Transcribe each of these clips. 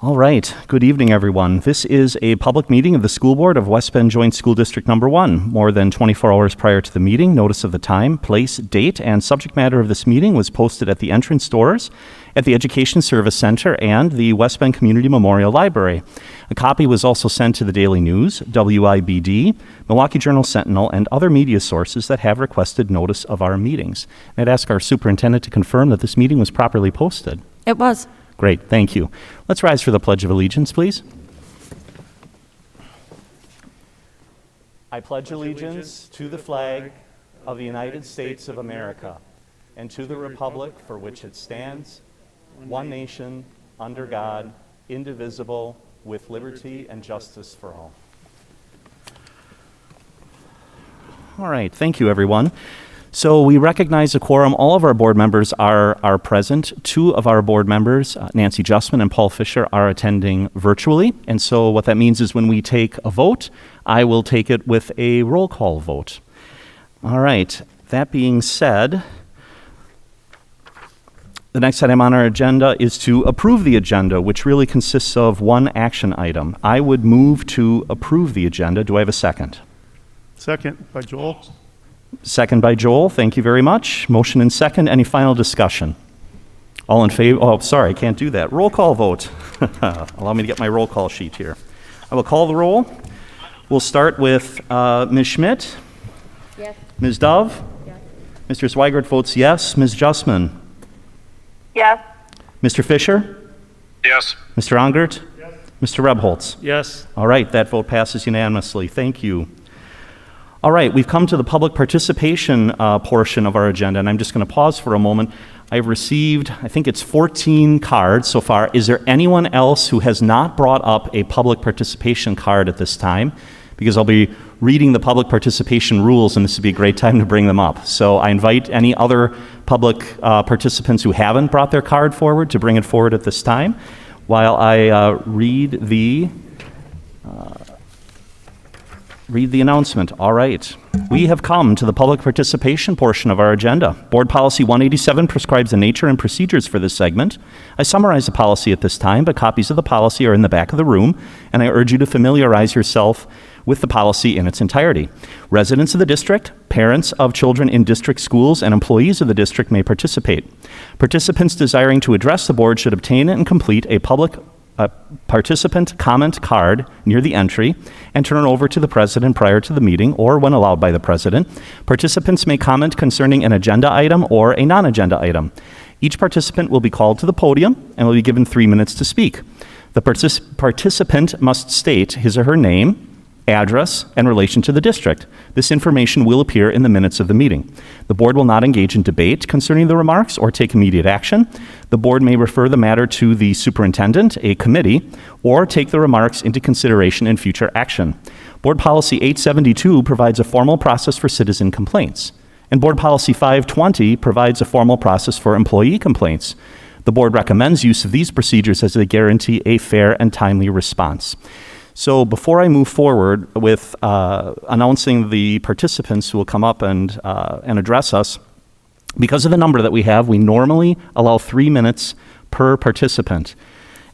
All right. Good evening, everyone. This is a public meeting of the School Board of West Bend Joint School District Number 1. More than 24 hours prior to the meeting, notice of the time, place, date, and subject matter of this meeting was posted at the entrance doors at the Education Service Center and the West Bend Community Memorial Library. A copy was also sent to the Daily News, WIBD, Milwaukee Journal Sentinel, and other media sources that have requested notice of our meetings. I'd ask our superintendent to confirm that this meeting was properly posted. It was. Great, thank you. Let's rise for the Pledge of Allegiance, please. I pledge allegiance to the flag of the United States of America and to the republic for which it stands, one nation, under God, indivisible, with liberty and justice for all. All right, thank you, everyone. So we recognize a quorum. All of our board members are present. Two of our board members, Nancy Justman and Paul Fisher, are attending virtually. And so what that means is when we take a vote, I will take it with a roll call vote. All right, that being said, the next item on our agenda is to approve the agenda, which really consists of one action item. I would move to approve the agenda. Do I have a second? Second by Joel. Second by Joel. Thank you very much. Motion and second. Any final discussion? All in favor? Oh, sorry, I can't do that. Roll call vote. Allow me to get my roll call sheet here. I will call the roll. We'll start with Ms. Schmidt. Yes. Ms. Dove. Yes. Mr. Zweigert votes yes. Ms. Justman. Yes. Mr. Fisher. Yes. Mr. Ongert. Yes. Mr. Rebholz. Yes. All right, that vote passes unanimously. Thank you. All right, we've come to the public participation portion of our agenda, and I'm just going to pause for a moment. I've received, I think it's 14 cards so far. Is there anyone else who has not brought up a public participation card at this time? Because I'll be reading the public participation rules, and this would be a great time to bring them up. So I invite any other public participants who haven't brought their card forward to bring it forward at this time while I read the announcement. All right. We have come to the public participation portion of our agenda. Board Policy 187 prescribes the nature and procedures for this segment. I summarize the policy at this time, but copies of the policy are in the back of the room, and I urge you to familiarize yourself with the policy in its entirety. Residents of the district, parents of children in district schools, and employees of the district may participate. Participants desiring to address the board should obtain and complete a participant comment card near the entry and turn it over to the president prior to the meeting or when allowed by the president. Participants may comment concerning an agenda item or a non-agenda item. Each participant will be called to the podium and will be given 3 minutes to speak. The participant must state his or her name, address, and relation to the district. This information will appear in the minutes of the meeting. The board will not engage in debate concerning the remarks or take immediate action. The board may refer the matter to the superintendent, a committee, or take the remarks into consideration in future action. Board Policy 872 provides a formal process for citizen complaints, and Board Policy 520 provides a formal process for employee complaints. The board recommends use of these procedures as they guarantee a fair and timely response. So before I move forward with announcing the participants who will come up and address us, because of the number that we have, we normally allow 3 minutes per participant.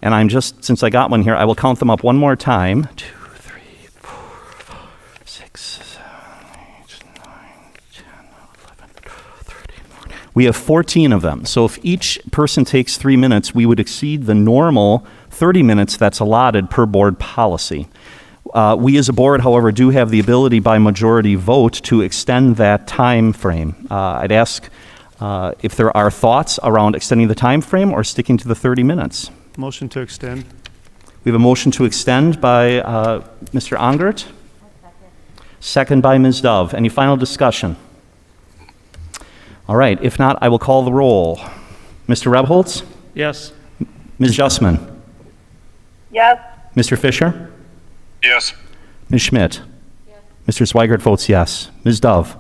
And I'm just, since I got one here, I will count them up one more time. 2, 3, 4, 5, 6, 7, 8, 9, 10, 11, 12, 13, 14. We have 14 of them. So if each person takes 3 minutes, we would exceed the normal 30 minutes that's allotted per board policy. We as a board, however, do have the ability by majority vote to extend that time frame. I'd ask if there are thoughts around extending the time frame or sticking to the 30 minutes. Motion to extend. We have a motion to extend by Mr. Ongert. Second by Ms. Dove. Any final discussion? All right. If not, I will call the roll. Mr. Rebholz? Yes. Ms. Justman? Yes. Mr. Fisher? Yes. Ms. Schmidt? Yes. Mr. Zweigert votes yes. Ms. Dove?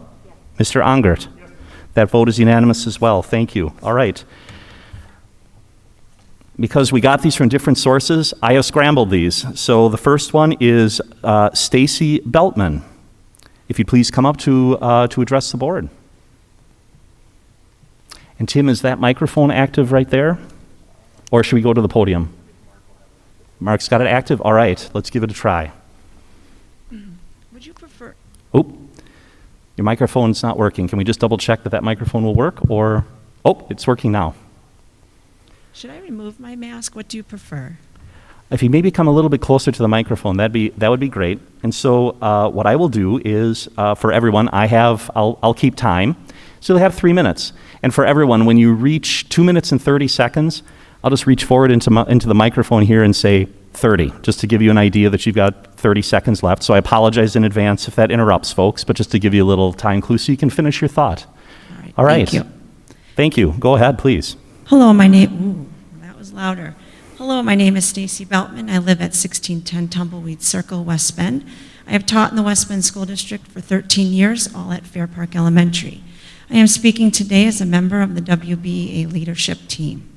Yes. Mr. Ongert? Yes. That vote is unanimous as well. Thank you. All right. Because we got these from different sources, I have scrambled these. So the first one is Stacy Beltman. If you'd please come up to address the board. And Tim, is that microphone active right there? Or should we go to the podium? Mark's got it active. All right, let's give it a try. Would you prefer? Oh, your microphone's not working. Can we just double check that that microphone will work, or? Oh, it's working now. Should I remove my mask? What do you prefer? If you maybe come a little bit closer to the microphone, that would be great. And so what I will do is, for everyone, I'll keep time. So you'll have 3 minutes. And for everyone, when you reach 2 minutes and 30 seconds, I'll just reach forward into the microphone here and say 30, just to give you an idea that you've got 30 seconds left. So I apologize in advance if that interrupts folks, but just to give you a little time clue so you can finish your thought. All right. Thank you. Thank you. Go ahead, please. Hello, my name. Ooh, that was louder. Hello, my name is Stacy Beltman. I live at 1610 Tumbleweed Circle, West Bend. I have taught in the West Bend School District for 13 years, all at Fair Park Elementary. I am speaking today as a member of the WBEA leadership team.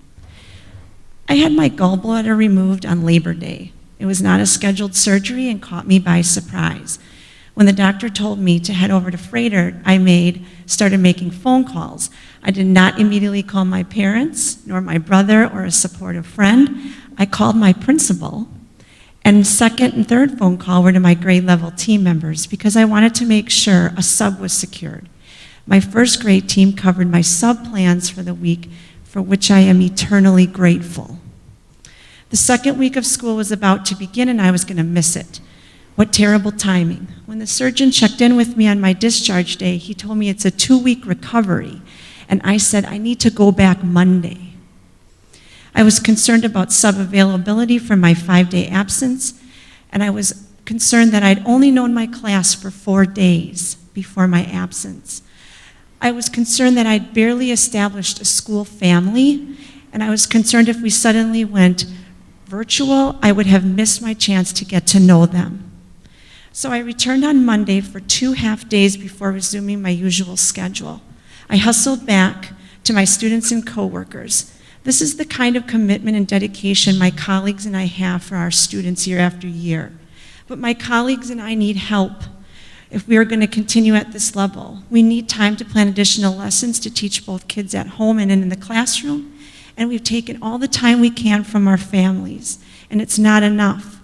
I had my gallbladder removed on Labor Day. It was not a scheduled surgery and caught me by surprise. When the doctor told me to head over to Freighter, I started making phone calls. I did not immediately call my parents, nor my brother or a supportive friend. I called my principal, and second and third phone call were to my grade level team members because I wanted to make sure a sub was secured. My first grade team covered my sub plans for the week, for which I am eternally grateful. The second week of school was about to begin and I was going to miss it. What terrible timing. When the surgeon checked in with me on my discharge day, he told me it's a 2-week recovery, and I said I need to go back Monday. I was concerned about sub-availability for my 5-day absence, and I was concerned that I'd only known my class for 4 days before my absence. I was concerned that I'd barely established a school family, and I was concerned if we suddenly went virtual, I would have missed my chance to get to know them. So I returned on Monday for 2 half days before resuming my usual schedule. I hustled back to my students and coworkers. This is the kind of commitment and dedication my colleagues and I have for our students year after year. But my colleagues and I need help if we are going to continue at this level. We need time to plan additional lessons to teach both kids at home and in the classroom, and we've taken all the time we can from our families, and it's not enough.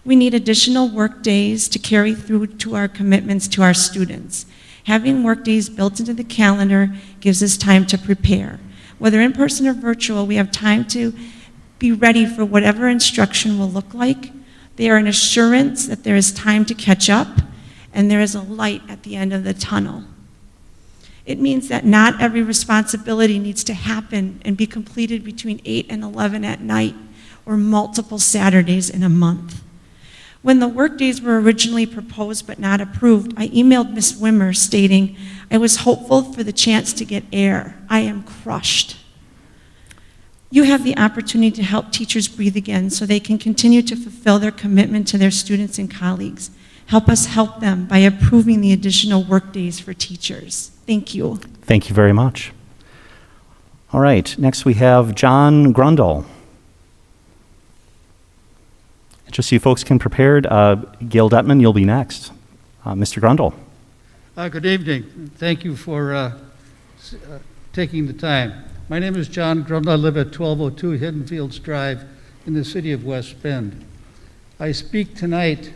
We need additional work days to carry through to our commitments to our students. Having work days built into the calendar gives us time to prepare. Whether in person or virtual, we have time to be ready for whatever instruction will look like. They are an assurance that there is time to catch up and there is a light at the end of the tunnel. It means that not every responsibility needs to happen and be completed between 8 and 11 at night or multiple Saturdays in a month. When the workdays were originally proposed but not approved, I emailed Ms. Wimmer stating, I was hopeful for the chance to get air. I am crushed. You have the opportunity to help teachers breathe again so they can continue to fulfill their commitment to their students and colleagues. Help us help them by approving the additional workdays for teachers. Thank you. Thank you very much. All right, next we have John Grundle. Just so you folks can prepare, Gail Detman, you'll be next. Mr. Grundle. Good evening. Thank you for taking the time. My name is John Grundle. I live at 1202 Hidden Fields Drive in the city of West Bend. I speak tonight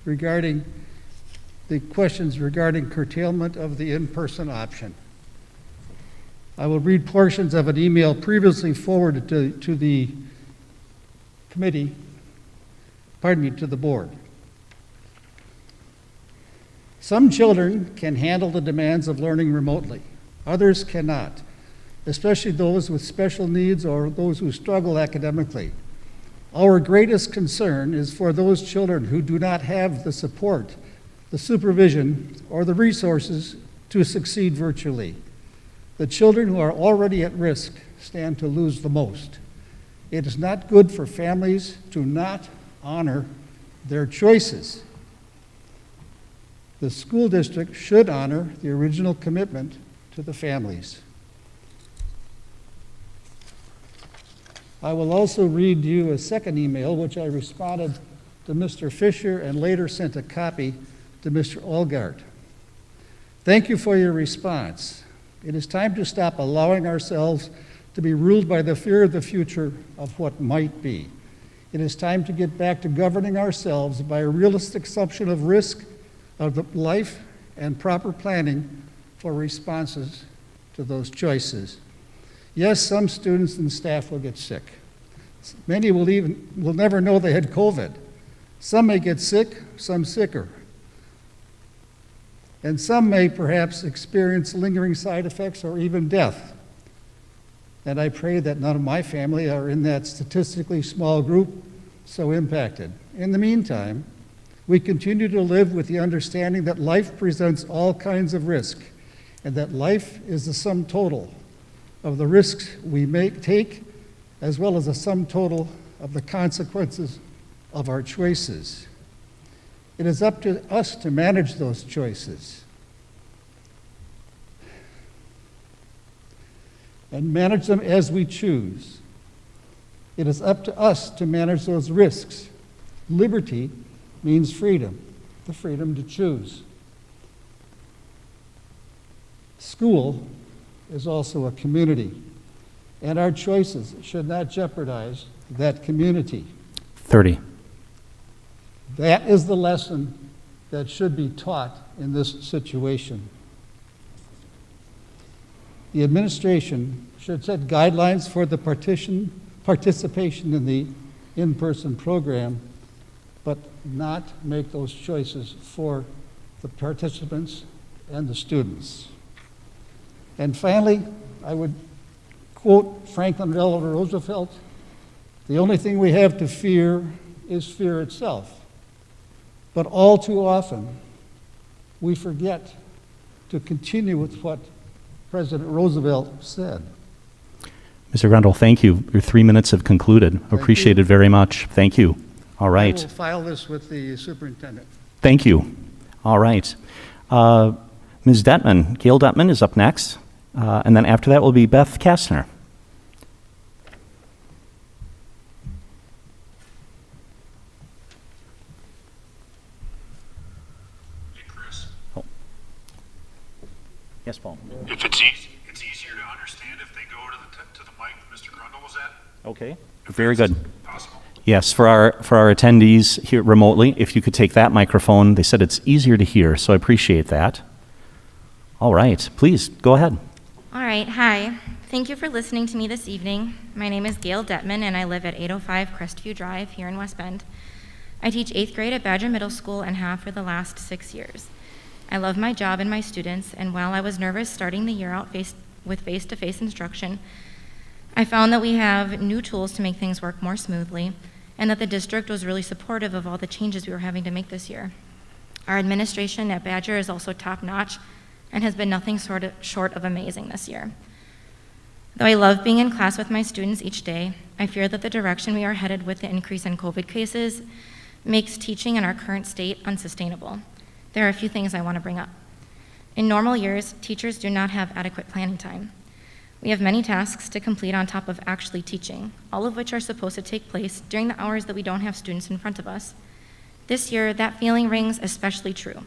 regarding the questions regarding curtailment of the in-person option. I will read portions of an email previously forwarded to the committee, to the board. Some children can handle the demands of learning remotely. Others cannot, especially those with special needs or those who struggle academically. Our greatest concern is for those children who do not have the support, the supervision, or the resources to succeed virtually. The children who are already at risk stand to lose the most. It is not good for families to not honor their choices. The school district should honor the original commitment to the families. I will also read you a second email, which I responded to Mr. Fisher and later sent a copy to Mr. Olgart. Thank you for your response. It is time to stop allowing ourselves to be ruled by the fear of the future of what might be. It is time to get back to governing ourselves by a realistic assumption of risk of the life and proper planning for responses to those choices. Yes, some students and staff will get sick. Many will never know they had COVID. Some may get sick, some sicker. And some may perhaps experience lingering side effects or even death. And I pray that none of my family are in that statistically small group so impacted. In the meantime, we continue to live with the understanding that life presents all kinds of risk, and that life is the sum total of the risks we take, as well as the sum total of the consequences of our choices. It is up to us to manage those choices and manage them as we choose. It is up to us to manage those risks. Liberty means freedom, the freedom to choose. School is also a community, and our choices should not jeopardize that community. 30. That is the lesson that should be taught in this situation. The administration should set guidelines for the participation in the in-person program, but not make those choices for the participants and the students. And finally, I would quote Franklin Delano Roosevelt, "The only thing we have to fear is fear itself." But all too often, we forget to continue with what President Roosevelt said. Mr. Grundle, thank you. Your 3 minutes have concluded. Appreciate it very much. Thank you. All I right. will file this with the superintendent. Thank you. All right. Ms. Detman, Gail Detman is up next. And then after that will be Beth Kastner. Hey, Chris. Oh. Yes, Paul. If it's easier to understand if they go to the mic Mr. Grundle was at. Okay. Very good. Possible. Yes, for our attendees here remotely, if you could take that microphone, they said it's easier to hear, so I appreciate that. All right, please go ahead. All right, hi. Thank you for listening to me this evening. My name is Gail Detman, and I live at 805 Crestview Drive here in West Bend. I teach 8th grade at Badger Middle School and have for the last 6 years. I love my job and my students, and while I was nervous starting the year out with face-to-face instruction, I found that we have new tools to make things work more smoothly, and that the district was really supportive of all the changes we were having to make this year. Our administration at Badger is also top-notch and has been nothing short of amazing this year. Though I love being in class with my students each day, I fear that the direction we are headed with the increase in COVID cases makes teaching in our current state unsustainable. There are a few things I want to bring up. In normal years, teachers do not have adequate planning time. We have many tasks to complete on top of actually teaching, all of which are supposed to take place during the hours that we don't have students in front of us. This year, that feeling rings especially true.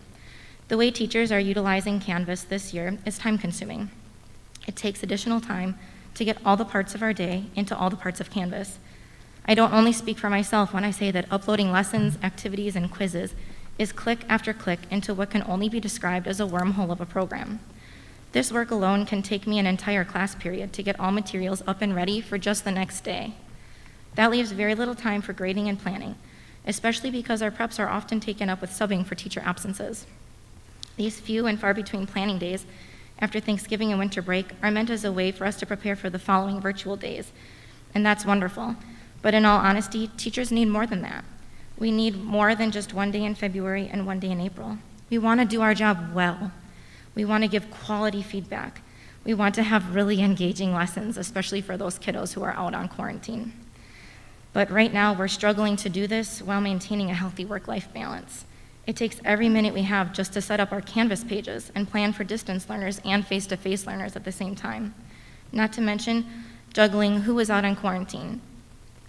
The way teachers are utilizing Canvas this year is time-consuming. It takes additional time to get all the parts of our day into all the parts of Canvas. I don't only speak for myself when I say that uploading lessons, activities, and quizzes is click after click into what can only be described as a wormhole of a program. This work alone can take me an entire class period to get all materials up and ready for just the next day. That leaves very little time for grading and planning, especially because our preps are often taken up with subbing for teacher absences. These few and far between planning days after Thanksgiving and winter break are meant as a way for us to prepare for the following virtual days, and that's wonderful. But in all honesty, teachers need more than that. We need more than just one day in February and one day in April. We want to do our job well. We want to give quality feedback. We want to have really engaging lessons, especially for those kiddos who are out on quarantine. But right now, we're struggling to do this while maintaining a healthy work-life balance. It takes every minute we have just to set up our Canvas pages and plan for distance learners and face-to-face learners at the same time. Not to mention juggling who is out on quarantine,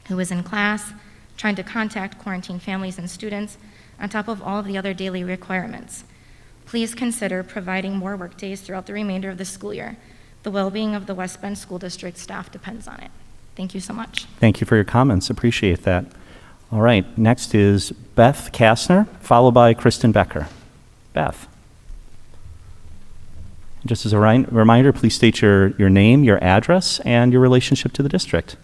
who is in class, trying to contact quarantine families and students, on top of all of the other daily requirements. Please consider providing more work days throughout the remainder of the school year. The well-being of the West Bend School District staff depends on it. Thank you so much. Thank you for your comments. Appreciate that. All right, next is Beth Kastner, followed by Kristen Becker. Beth. Just as a reminder, please state your name, your address, and your relationship to the district.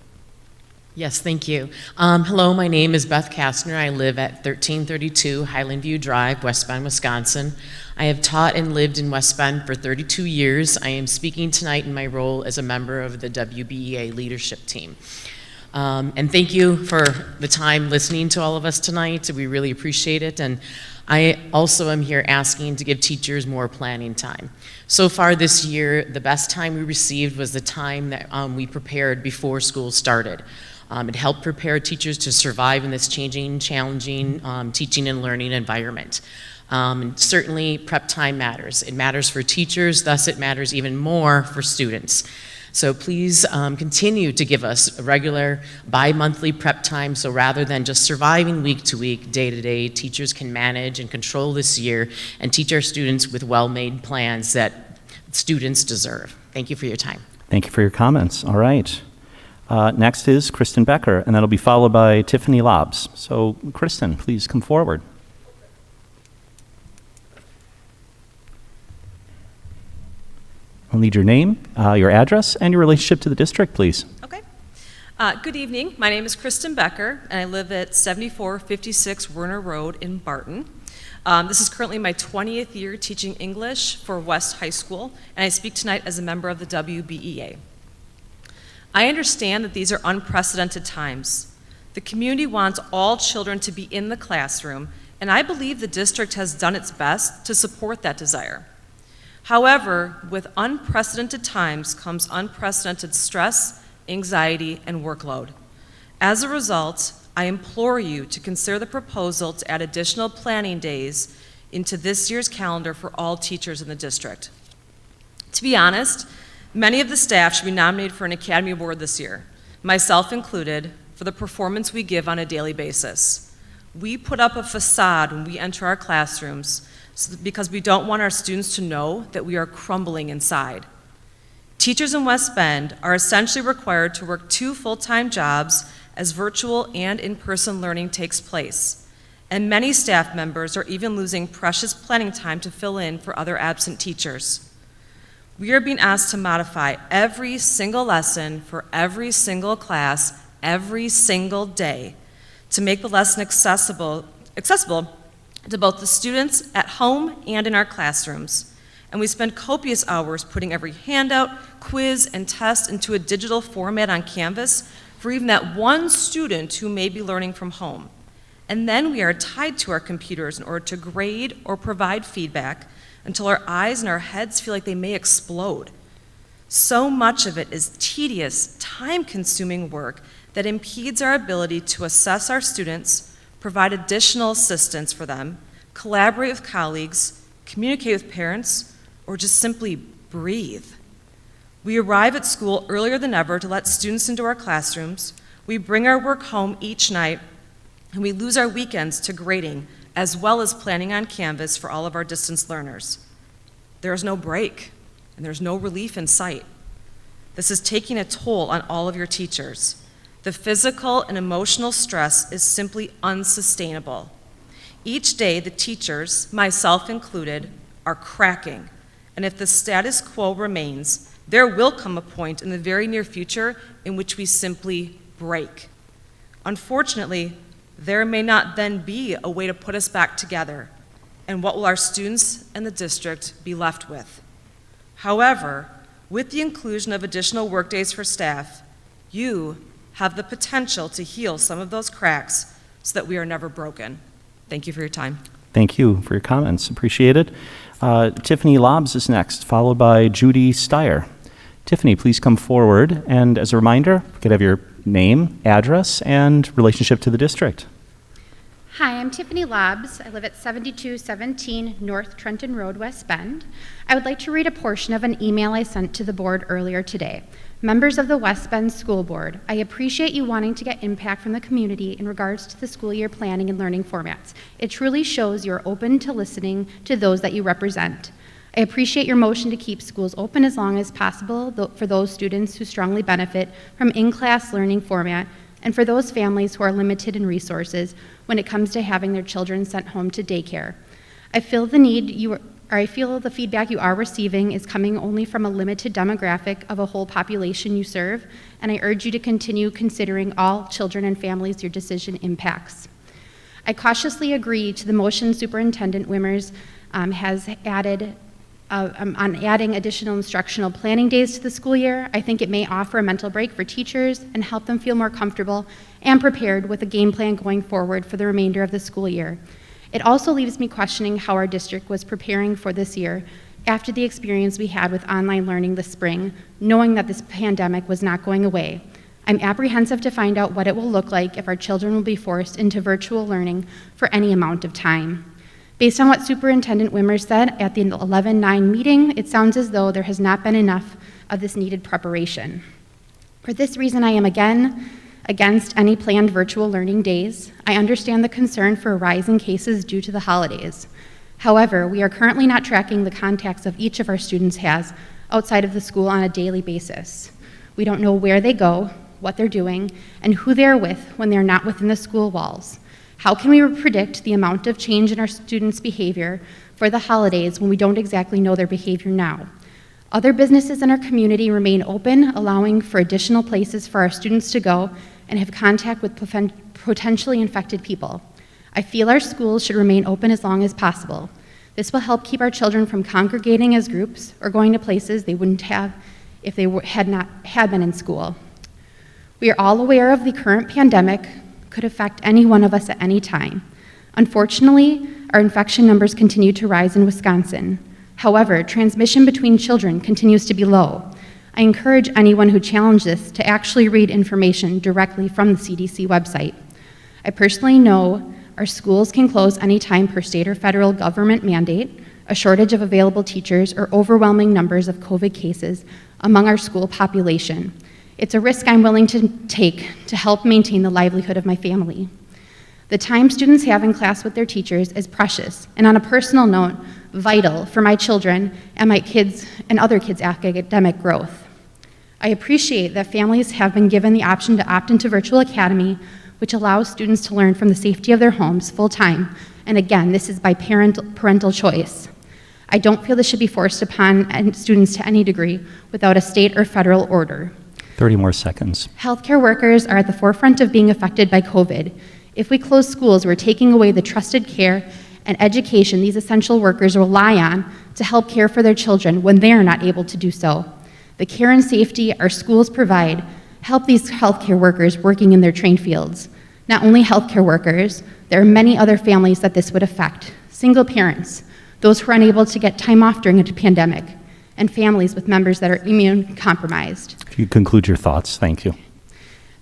Yes, thank you. Hello, my name is Beth Kastner. I live at 1332 Highland View Drive, West Bend, Wisconsin. I have taught and lived in West Bend for 32 years. I am speaking tonight in my role as a member of the WBEA leadership team. And thank you for the time listening to all of us tonight. We really appreciate it. And I also am here asking to give teachers more planning time. So far this year, the best time we received was the time that we prepared before school started. It helped prepare teachers to survive in this changing, challenging teaching and learning environment. And certainly, prep time matters. It matters for teachers, thus it matters even more for students. So please continue to give us a regular bi-monthly prep time, so rather than just surviving week to week, day to day, teachers can manage and control this year and teach our students with well-made plans that students deserve. Thank you for your time. Thank you for your comments. All right. Next is Kristen Becker, and that'll be followed by Tiffany Lobbs. So, Kristen, please come forward. I'll need your name, your address, and your relationship to the district, please. Okay. Good evening. My name is Kristen Becker, and I live at 7456 Werner Road in Barton. This is currently my 20th year teaching English for West High School, and I speak tonight as a member of the WBEA. I understand that these are unprecedented times. The community wants all children to be in the classroom, and I believe the district has done its best to support that desire. However, with unprecedented times comes unprecedented stress, anxiety, and workload. As a result, I implore you to consider the proposal to add additional planning days into this year's calendar for all teachers in the district. To be honest, many of the staff should be nominated for an Academy Award this year, myself included, for the performance we give on a daily basis. We put up a facade when we enter our classrooms because we don't want our students to know that we are crumbling inside. Teachers in West Bend are essentially required to work 2 full-time jobs as virtual and in-person learning takes place, and many staff members are even losing precious planning time to fill in for other absent teachers. We are being asked to modify every single lesson for every single class every single day to make the lesson accessible to both the students at home and in our classrooms. And we spend copious hours putting every handout, quiz, and test into a digital format on Canvas for even that one student who may be learning from home. And then we are tied to our computers in order to grade or provide feedback until our eyes and our heads feel like they may explode. So much of it is tedious, time-consuming work that impedes our ability to assess our students, provide additional assistance for them, collaborate with colleagues, communicate with parents, or just simply breathe. We arrive at school earlier than ever to let students into our classrooms, we bring our work home each night, and we lose our weekends to grading, as well as planning on Canvas for all of our distance learners. There is no break, and there's no relief in sight. This is taking a toll on all of your teachers. The physical and emotional stress is simply unsustainable. Each day, the teachers, myself included, are cracking, and if the status quo remains, there will come a point in the very near future in which we simply break. Unfortunately, there may not then be a way to put us back together, and what will our students and the district be left with? However, with the inclusion of additional workdays for staff, you have the potential to heal some of those cracks so that we are never broken. Thank you for your time. Thank you for your comments. Appreciate it. Tiffany Lobbs is next, followed by Judy Steyer. Tiffany, please come forward, and as a reminder, you could have your name, address, and relationship to the district. Hi, I'm Tiffany Lobbs. I live at 7217 North Trenton Road, West Bend. I would like to read a portion of an email I sent to the board earlier today. Members of the West Bend School Board, I appreciate you wanting to get impact from the community in regards to the school year planning and learning formats. It truly shows you're open to listening to those that you represent. I appreciate your motion to keep schools open as long as possible for those students who strongly benefit from in-class learning format and for those families who are limited in resources when it comes to having their children sent home to daycare. I feel the feedback you are receiving is coming only from a limited demographic of a whole population you serve, and I urge you to continue considering all children and families your decision impacts. I cautiously agree to the motion Superintendent Wimmers has added on adding additional instructional planning days to the school year. I think it may offer a mental break for teachers and help them feel more comfortable and prepared with a game plan going forward for the remainder of the school year. It also leaves me questioning how our district was preparing for this year after the experience we had with online learning this spring, knowing that this pandemic was not going away. I'm apprehensive to find out what it will look like if our children will be forced into virtual learning for any amount of time. Based on what Superintendent Wimmers said at the 11-9 meeting, it sounds as though there has not been enough of this needed preparation. For this reason, I am again against any planned virtual learning days. I understand the concern for a rise in cases due to the holidays. However, we are currently not tracking the contacts of each of our students has outside of the school on a daily basis. We don't know where they go, what they're doing, and who they are with when they're not within the school walls. How can we predict the amount of change in our students' behavior for the holidays when we don't exactly know their behavior now? Other businesses in our community remain open, allowing for additional places for our students to go and have contact with potentially infected people. I feel our schools should remain open as long as possible. This will help keep our children from congregating as groups or going to places they wouldn't have if they had been in school. We are all aware of the current pandemic could affect any one of us at any time. Unfortunately, our infection numbers continue to rise in Wisconsin. However, transmission between children continues to be low. I encourage anyone who challenges this to actually read information directly from the CDC website. I personally know our schools can close anytime per state or federal government mandate, a shortage of available teachers, or overwhelming numbers of COVID cases among our school population. It's a risk I'm willing to take to help maintain the livelihood of my family. The time students have in class with their teachers is precious, and on a personal note, vital for my children and my kids and other kids' academic growth. I appreciate that families have been given the option to opt into virtual academy, which allows students to learn from the safety of their homes full-time, and again, this is by parental choice. I don't feel this should be forced upon students to any degree without a state or federal order. 30 more seconds. Healthcare workers are at the forefront of being affected by COVID. If we close schools, we're taking away the trusted care and education these essential workers rely on to help care for their children when they are not able to do so. The care and safety our schools provide help these healthcare workers working in their trained fields. Not only healthcare workers, there are many other families that this would affect. Single parents, those who are unable to get time off during a pandemic, and families with members that are immune compromised. If you conclude your thoughts, thank you.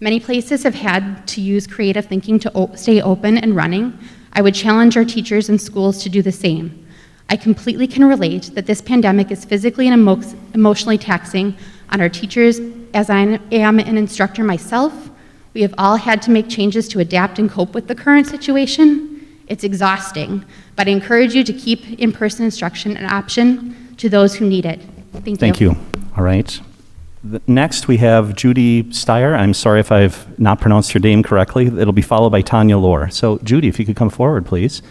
Many places have had to use creative thinking to stay open and running. I would challenge our teachers and schools to do the same. I completely can relate that this pandemic is physically and emotionally taxing on our teachers. As I am an instructor myself, we have all had to make changes to adapt and cope with the current situation. It's exhausting, but I encourage you to keep in-person instruction an option to those who need it. Thank you. Thank you. All right. Next, we have Judy Steyer. I'm sorry if I've not pronounced her name correctly. It'll be followed by Tanya Lohr. So, Judy, if you could come forward, please.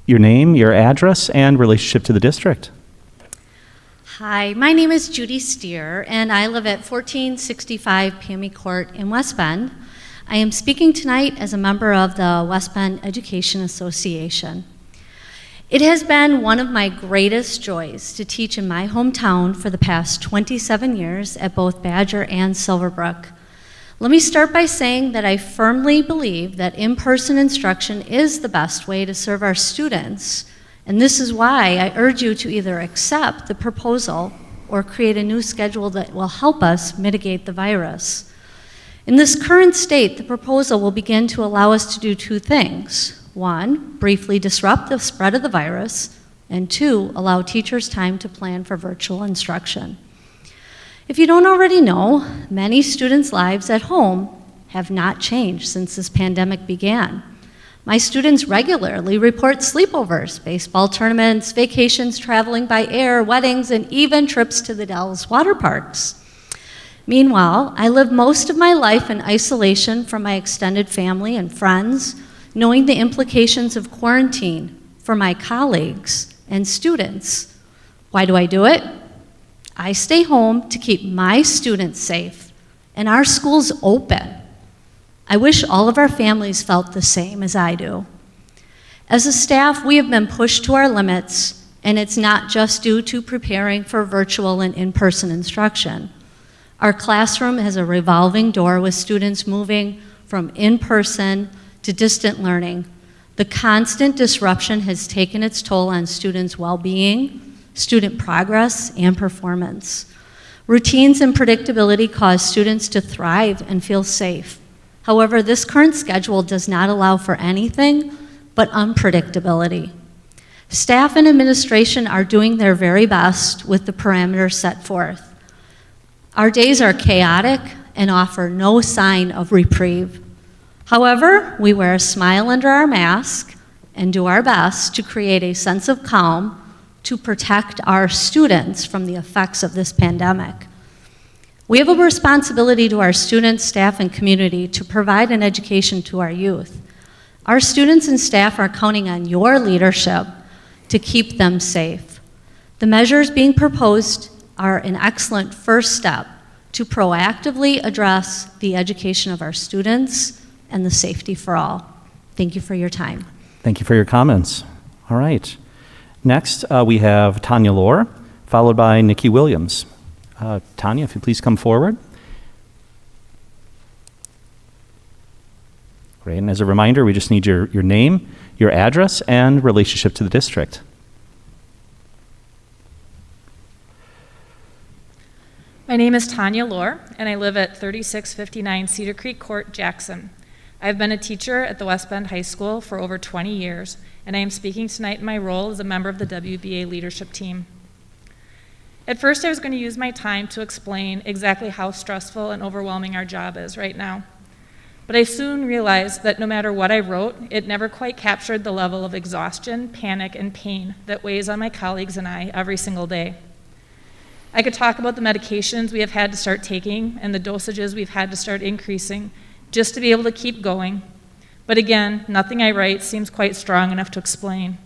Your name, your address, and relationship to the district. Hi, my name is Judy Steer, and I live at 1465 Pammy Court in West Bend. I am speaking tonight as a member of the West Bend Education Association. It has been one of my greatest joys to teach in my hometown for the past 27 years at both Badger and Silverbrook. Let me start by saying that I firmly believe that in-person instruction is the best way to serve our students, and this is why I urge you to either accept the proposal or create a new schedule that will help us mitigate the virus. In this current state, the proposal will begin to allow us to do two things. One, briefly disrupt the spread of the virus, and two, allow teachers time to plan for virtual instruction. If you don't already know, many students' lives at home have not changed since this pandemic began. My students regularly report sleepovers, baseball tournaments, vacations, traveling by air, weddings, and even trips to the Dallas water parks. Meanwhile, I lived most of my life in isolation from my extended family and friends, knowing the implications of quarantine for my colleagues and students. Why do I do it? I stay home to keep my students safe and our schools open. I wish all of our families felt the same as I do. As a staff, we have been pushed to our limits, and it's not just due to preparing for virtual and in-person instruction. Our classroom has a revolving door with students moving from in-person to distant learning. The constant disruption has taken its toll on students' well-being, student progress, and performance. Routines and predictability cause students to thrive and feel safe. However, this current schedule does not allow for anything but unpredictability. Staff and administration are doing their very best with the parameters set forth. Our days are chaotic and offer no sign of reprieve. However, we wear a smile under our mask and do our best to create a sense of calm to protect our students from the effects of this pandemic. We have a responsibility to our students, staff, and community to provide an education to our youth. Our students and staff are counting on your leadership to keep them safe. The measures being proposed are an excellent first step to proactively address the education of our students and the safety for all. Thank you for your time. Thank you for your comments. All right. Next, we have Tanya Lohr, followed by Nikki Williams. Tanya, if you please come forward. Great, and as a reminder, we just need your name, your address, and relationship to the district. My name is Tanya Lohr, and I live at 3659 Cedar Creek Court, Jackson. I've been a teacher at the West Bend High School for over 20 years, and I am speaking tonight in my role as a member of the WBA leadership team. At first, I was going to use my time to explain exactly how stressful and overwhelming our job is right now. But I soon realized that no matter what I wrote, it never quite captured the level of exhaustion, panic, and pain that weighs on my colleagues and I every single day. I could talk about the medications we have had to start taking and the dosages we've had to start increasing just to be able to keep going. But again, nothing I write seems quite strong enough to explain.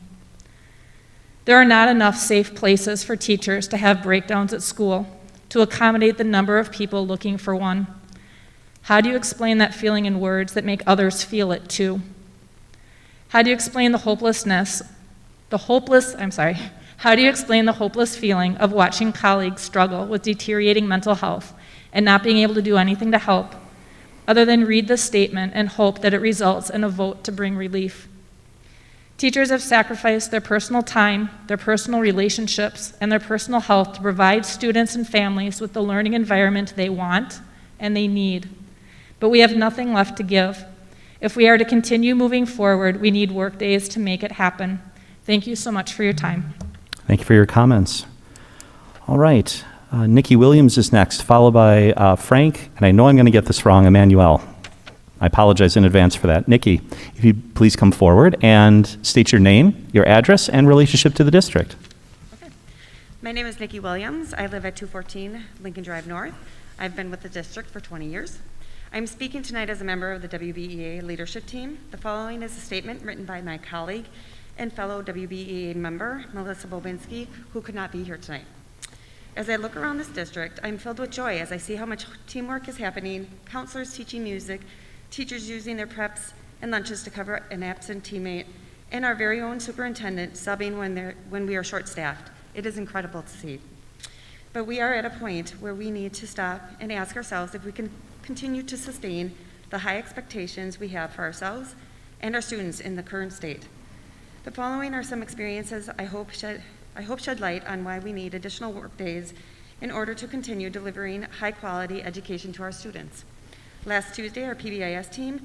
There are not enough safe places for teachers to have breakdowns at school to accommodate the number of people looking for one. How do you explain that feeling in words that make others feel it too? How do you explain how do you explain the hopeless feeling of watching colleagues struggle with deteriorating mental health and not being able to do anything to help, other than read the statement and hope that it results in a vote to bring relief? Teachers have sacrificed their personal time, their personal relationships, and their personal health to provide students and families with the learning environment they want and they need. But we have nothing left to give. If we are to continue moving forward, we need work days to make it happen. Thank you so much for your time. Thank you for your comments. All right. Nikki Williams is next, followed by Frank, and I know I'm going to get this wrong, Emmanuel. I apologize in advance for that. Nikki, if you please come forward and state your name, your address, and relationship to the district. Okay. My name is Nikki Williams. I live at 214 Lincoln Drive North. I've been with the district for 20 years. I'm speaking tonight as a member of the WBEA leadership team. The following is a statement written by my colleague and fellow WBEA member, Melissa Bobinski, who could not be here tonight. As I look around this district, I'm filled with joy as I see how much teamwork is happening, counselors teaching music, teachers using their preps and lunches to cover an absent teammate, and our very own superintendent subbing when we are short-staffed. It is incredible to see. But we are at a point where we need to stop and ask ourselves if we can continue to sustain the high expectations we have for ourselves and our students in the current state. The following are some experiences I hope shed light on why we need additional work days in order to continue delivering high-quality education to our students. Last Tuesday, our PBIS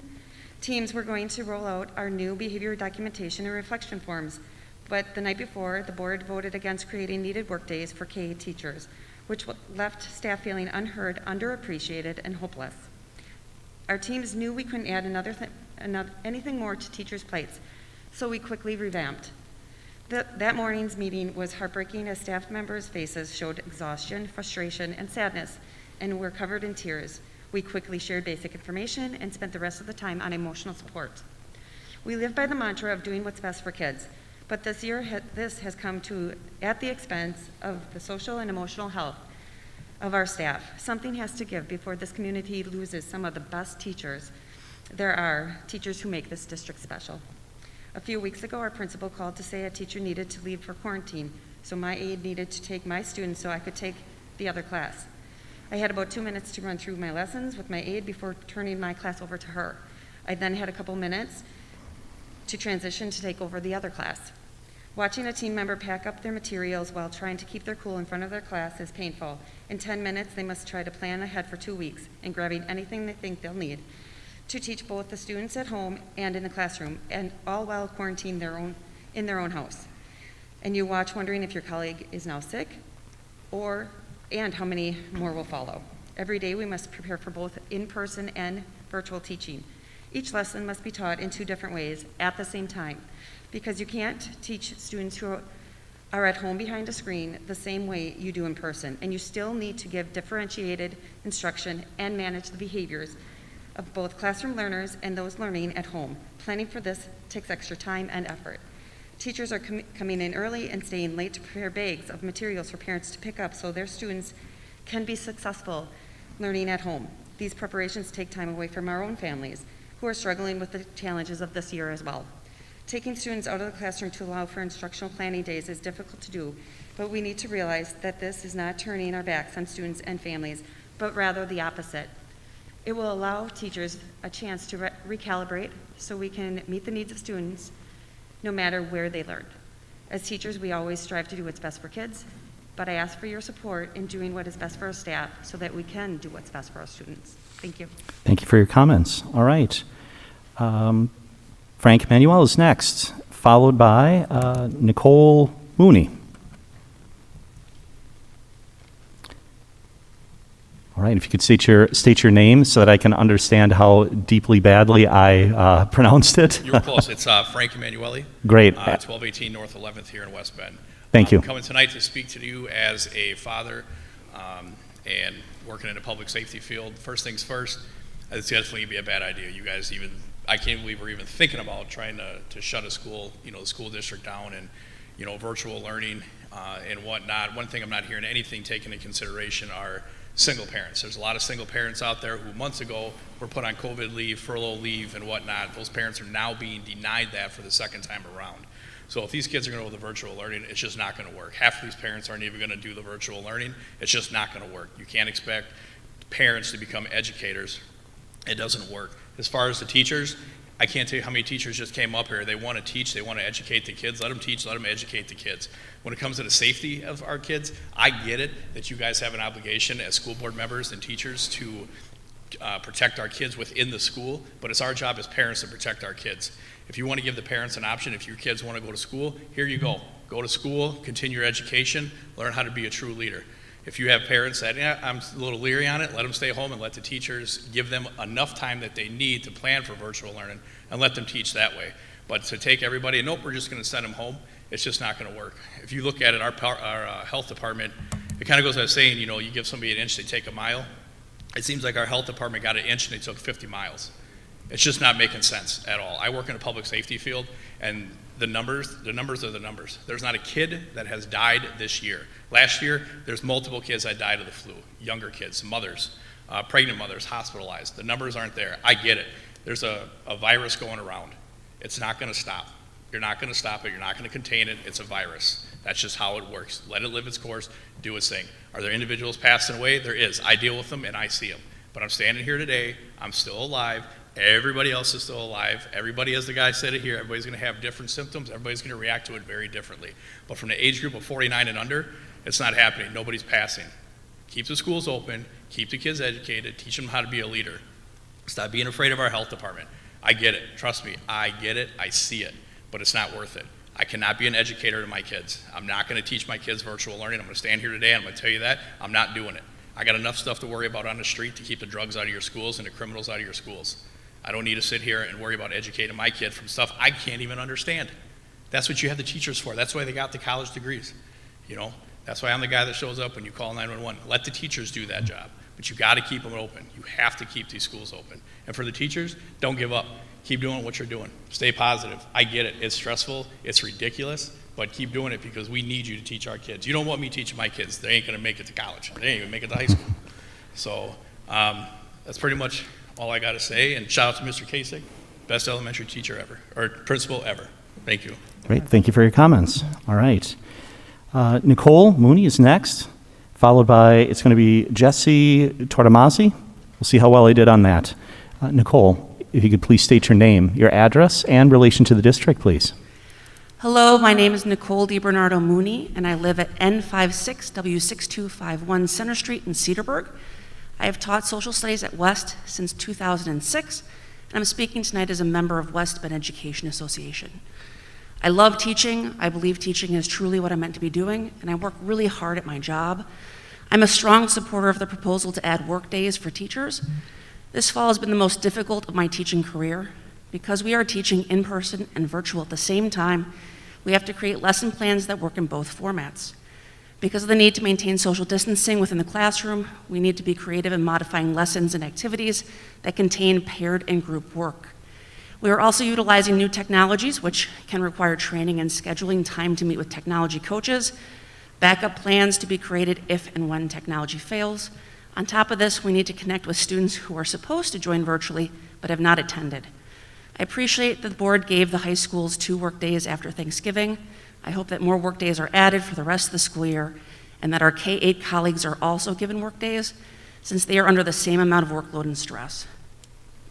teams were going to roll out our new behavior documentation and reflection forms, but the night before, the board voted against creating needed work days for K teachers, which left staff feeling unheard, underappreciated, and hopeless. Our teams knew we couldn't add anything more to teachers' plates, so we quickly revamped. That morning's meeting was heartbreaking as staff members' faces showed exhaustion, frustration, and sadness and were covered in tears. We quickly shared basic information and spent the rest of the time on emotional support. We live by the mantra of doing what's best for kids, but this year this has come to at the expense of the social and emotional health of our staff. Something has to give before this community loses some of the best teachers. There are teachers who make this district special. A few weeks ago, our principal called to say a teacher needed to leave for quarantine, so my aide needed to take my students so I could take the other class. I had about 2 minutes to run through my lessons with my aide before turning my class over to her. I then had a couple minutes to transition to take over the other class. Watching a team member pack up their materials while trying to keep their cool in front of their class is painful. In 10 minutes, they must try to plan ahead for 2 weeks and grabbing anything they think they'll need to teach both the students at home and in the classroom, and all while quarantined in their own house. And you watch wondering if your colleague is now sick and how many more will follow. Every day we must prepare for both in-person and virtual teaching. Each lesson must be taught in 2 different ways at the same time, because you can't teach students who are at home behind a screen the same way you do in person, and you still need to give differentiated instruction and manage the behaviors of both classroom learners and those learning at home. Planning for this takes extra time and effort. Teachers are coming in early and staying late to prepare bags of materials for parents to pick up so their students can be successful learning at home. These preparations take time away from our own families, who are struggling with the challenges of this year as well. Taking students out of the classroom to allow for instructional planning days is difficult to do, but we need to realize that this is not turning our backs on students and families, but rather the opposite. It will allow teachers a chance to recalibrate so we can meet the needs of students no matter where they learn. As teachers, we always strive to do what's best for kids, but I ask for your support in doing what is best for our staff so that we can do what's best for our students. Thank you. Thank you for your comments. All right. Frank Manuel is next, followed by Nicole Mooney. All right, if you could state your name so that I can understand how deeply badly I pronounced it. You were close. It's Frank Emanuele. Great. 1218 North 11th here in West Bend. Thank you. I'm coming tonight to speak to you as a father and working in a public safety field. First things first, it's definitely be a bad idea. You guys I can't believe we're even thinking about trying to shut a school, the school district down and, virtual learning and whatnot. One thing I'm not hearing anything taken into consideration are single parents. There's a lot of single parents out there who months ago were put on COVID leave, furlough leave, and whatnot. Those parents are now being denied that for the second time around. So if these kids are going to go with the virtual learning, it's just not going to work. Half of these parents aren't even going to do the virtual learning. It's just not going to work. You can't expect parents to become educators. It doesn't work. As far as the teachers, I can't tell you how many teachers just came up here. They want to teach, they want to educate the kids. Let them teach, let them educate the kids. When it comes to the safety of our kids, I get it that you guys have an obligation as school board members and teachers to protect our kids within the school, but it's our job as parents to protect our kids. If you want to give the parents an option, if your kids want to go to school, here you go. Go to school, continue your education, learn how to be a true leader. If you have parents that, I'm a little leery on it, let them stay home and let the teachers give them enough time that they need to plan for virtual learning and let them teach that way. But to take everybody, nope, we're just going to send them home, it's just not going to work. If you look at it, our health department, it kind of goes without saying, you give somebody an inch, they take a mile. It seems like our health department got an inch and they took 50 miles. It's just not making sense at all. I work in a public safety field, and the numbers are the numbers. There's not a kid that has died this year. Last year, there's multiple kids that died of the flu, younger kids, mothers, pregnant mothers, hospitalized. The numbers aren't there. I get it. There's a virus going around. It's not going to stop. You're not going to stop it. You're not going to contain it. It's a virus. That's just how it works. Let it live its course. Do its thing. Are there individuals passing away? There is. I deal with them and I see them. But I'm standing here today. I'm still alive. Everybody else is still alive. Everybody, as the guy said it here, everybody's going to have different symptoms. Everybody's going to react to it very differently. But from the age group of 49 and under, it's not happening. Nobody's passing. Keep the schools open. Keep the kids educated. Teach them how to be a leader. Stop being afraid of our health department. I get it. Trust me. I get it. I see it. But it's not worth it. I cannot be an educator to my kids. I'm not going to teach my kids virtual learning. I'm going to stand here today and I'm going to tell you that. I'm not doing it. I got enough stuff to worry about on the street to keep the drugs out of your schools and the criminals out of your schools. I don't need to sit here and worry about educating my kid from stuff I can't even understand. That's what you have the teachers for. That's why they got the college degrees. That's why I'm the guy that shows up when you call 911. Let the teachers do that job. but you got to keep them open. You have to keep these schools open. And for the teachers, don't give up. Keep doing what you're doing. Stay positive. I get it. It's stressful. It's ridiculous. But keep doing it because we need you to teach our kids. You don't want me teaching my kids. They ain't going to make it to college. They ain't even make it to high school. So that's pretty much all I got to say. And shout out to Mr. Kasich, best elementary teacher ever, or principal ever. Thank you. Great. Thank you for your comments. All right. Nicole Mooney is next, followed by, it's going to be Jesse Tortomasi. We'll see how well I did on that. Nicole, if you could please state your name, your address, and relation to the district, please. Hello, my name is Nicole DiBernardo Mooney, and I live at N56W6251 Center Street in Cedarburg. I have taught social studies at West since 2006, and I'm speaking tonight as a member of West Bend Education Association. I love teaching. I believe teaching is truly what I'm meant to be doing, and I work really hard at my job. I'm a strong supporter of the proposal to add work days for teachers. This fall has been the most difficult of my teaching career. Because we are teaching in person and virtual at the same time, we have to create lesson plans that work in both formats. Because of the need to maintain social distancing within the classroom, we need to be creative in modifying lessons and activities that contain paired and group work. We are also utilizing new technologies, which can require training and scheduling time to meet with technology coaches, backup plans to be created if and when technology fails. On top of this, we need to connect with students who are supposed to join virtually but have not attended. I appreciate that the board gave the high schools 2 work days after Thanksgiving. I hope that more work days are added for the rest of the school year and that our K-8 colleagues are also given work days since they are under the same amount of workload and stress.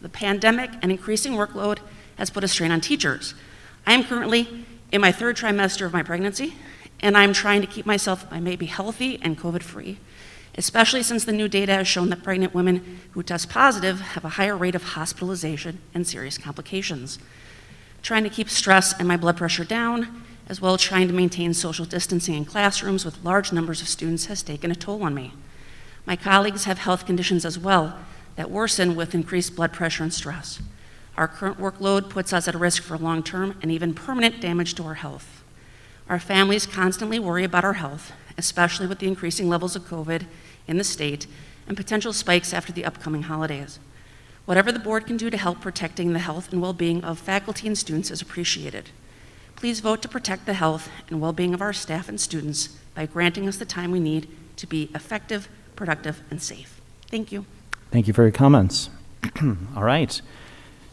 The pandemic and increasing workload has put a strain on teachers. I am currently in my 3rd trimester of my pregnancy, and I'm trying to keep myself, I may be healthy and COVID-free, especially since the new data has shown that pregnant women who test positive have a higher rate of hospitalization and serious complications. Trying to keep stress and my blood pressure down, as well as trying to maintain social distancing in classrooms with large numbers of students has taken a toll on me. My colleagues have health conditions as well that worsen with increased blood pressure and stress. Our current workload puts us at a risk for long-term and even permanent damage to our health. Our families constantly worry about our health, especially with the increasing levels of COVID in the state and potential spikes after the upcoming holidays. Whatever the board can do to help protecting the health and well-being of faculty and students is appreciated. Please vote to protect the health and well-being of our staff and students by granting us the time we need to be effective, productive, and safe. Thank you. Thank you for your comments. All right.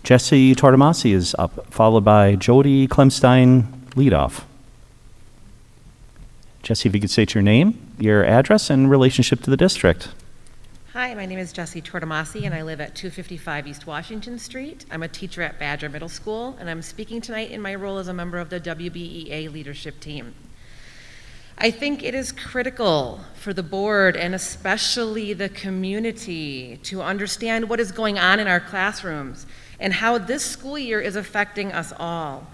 Jesse Tortomasi is up, followed by Jody Klemstein, leadoff. Jesse, if you could state your name, your address, and relationship to the district. Hi, my name is Jessie Tortomasi, and I live at 255 East Washington Street. I'm a teacher at Badger Middle School, and I'm speaking tonight in my role as a member of the WBEA leadership team. I think it is critical for the board, and especially the community, to understand what is going on in our classrooms and how this school year is affecting us all.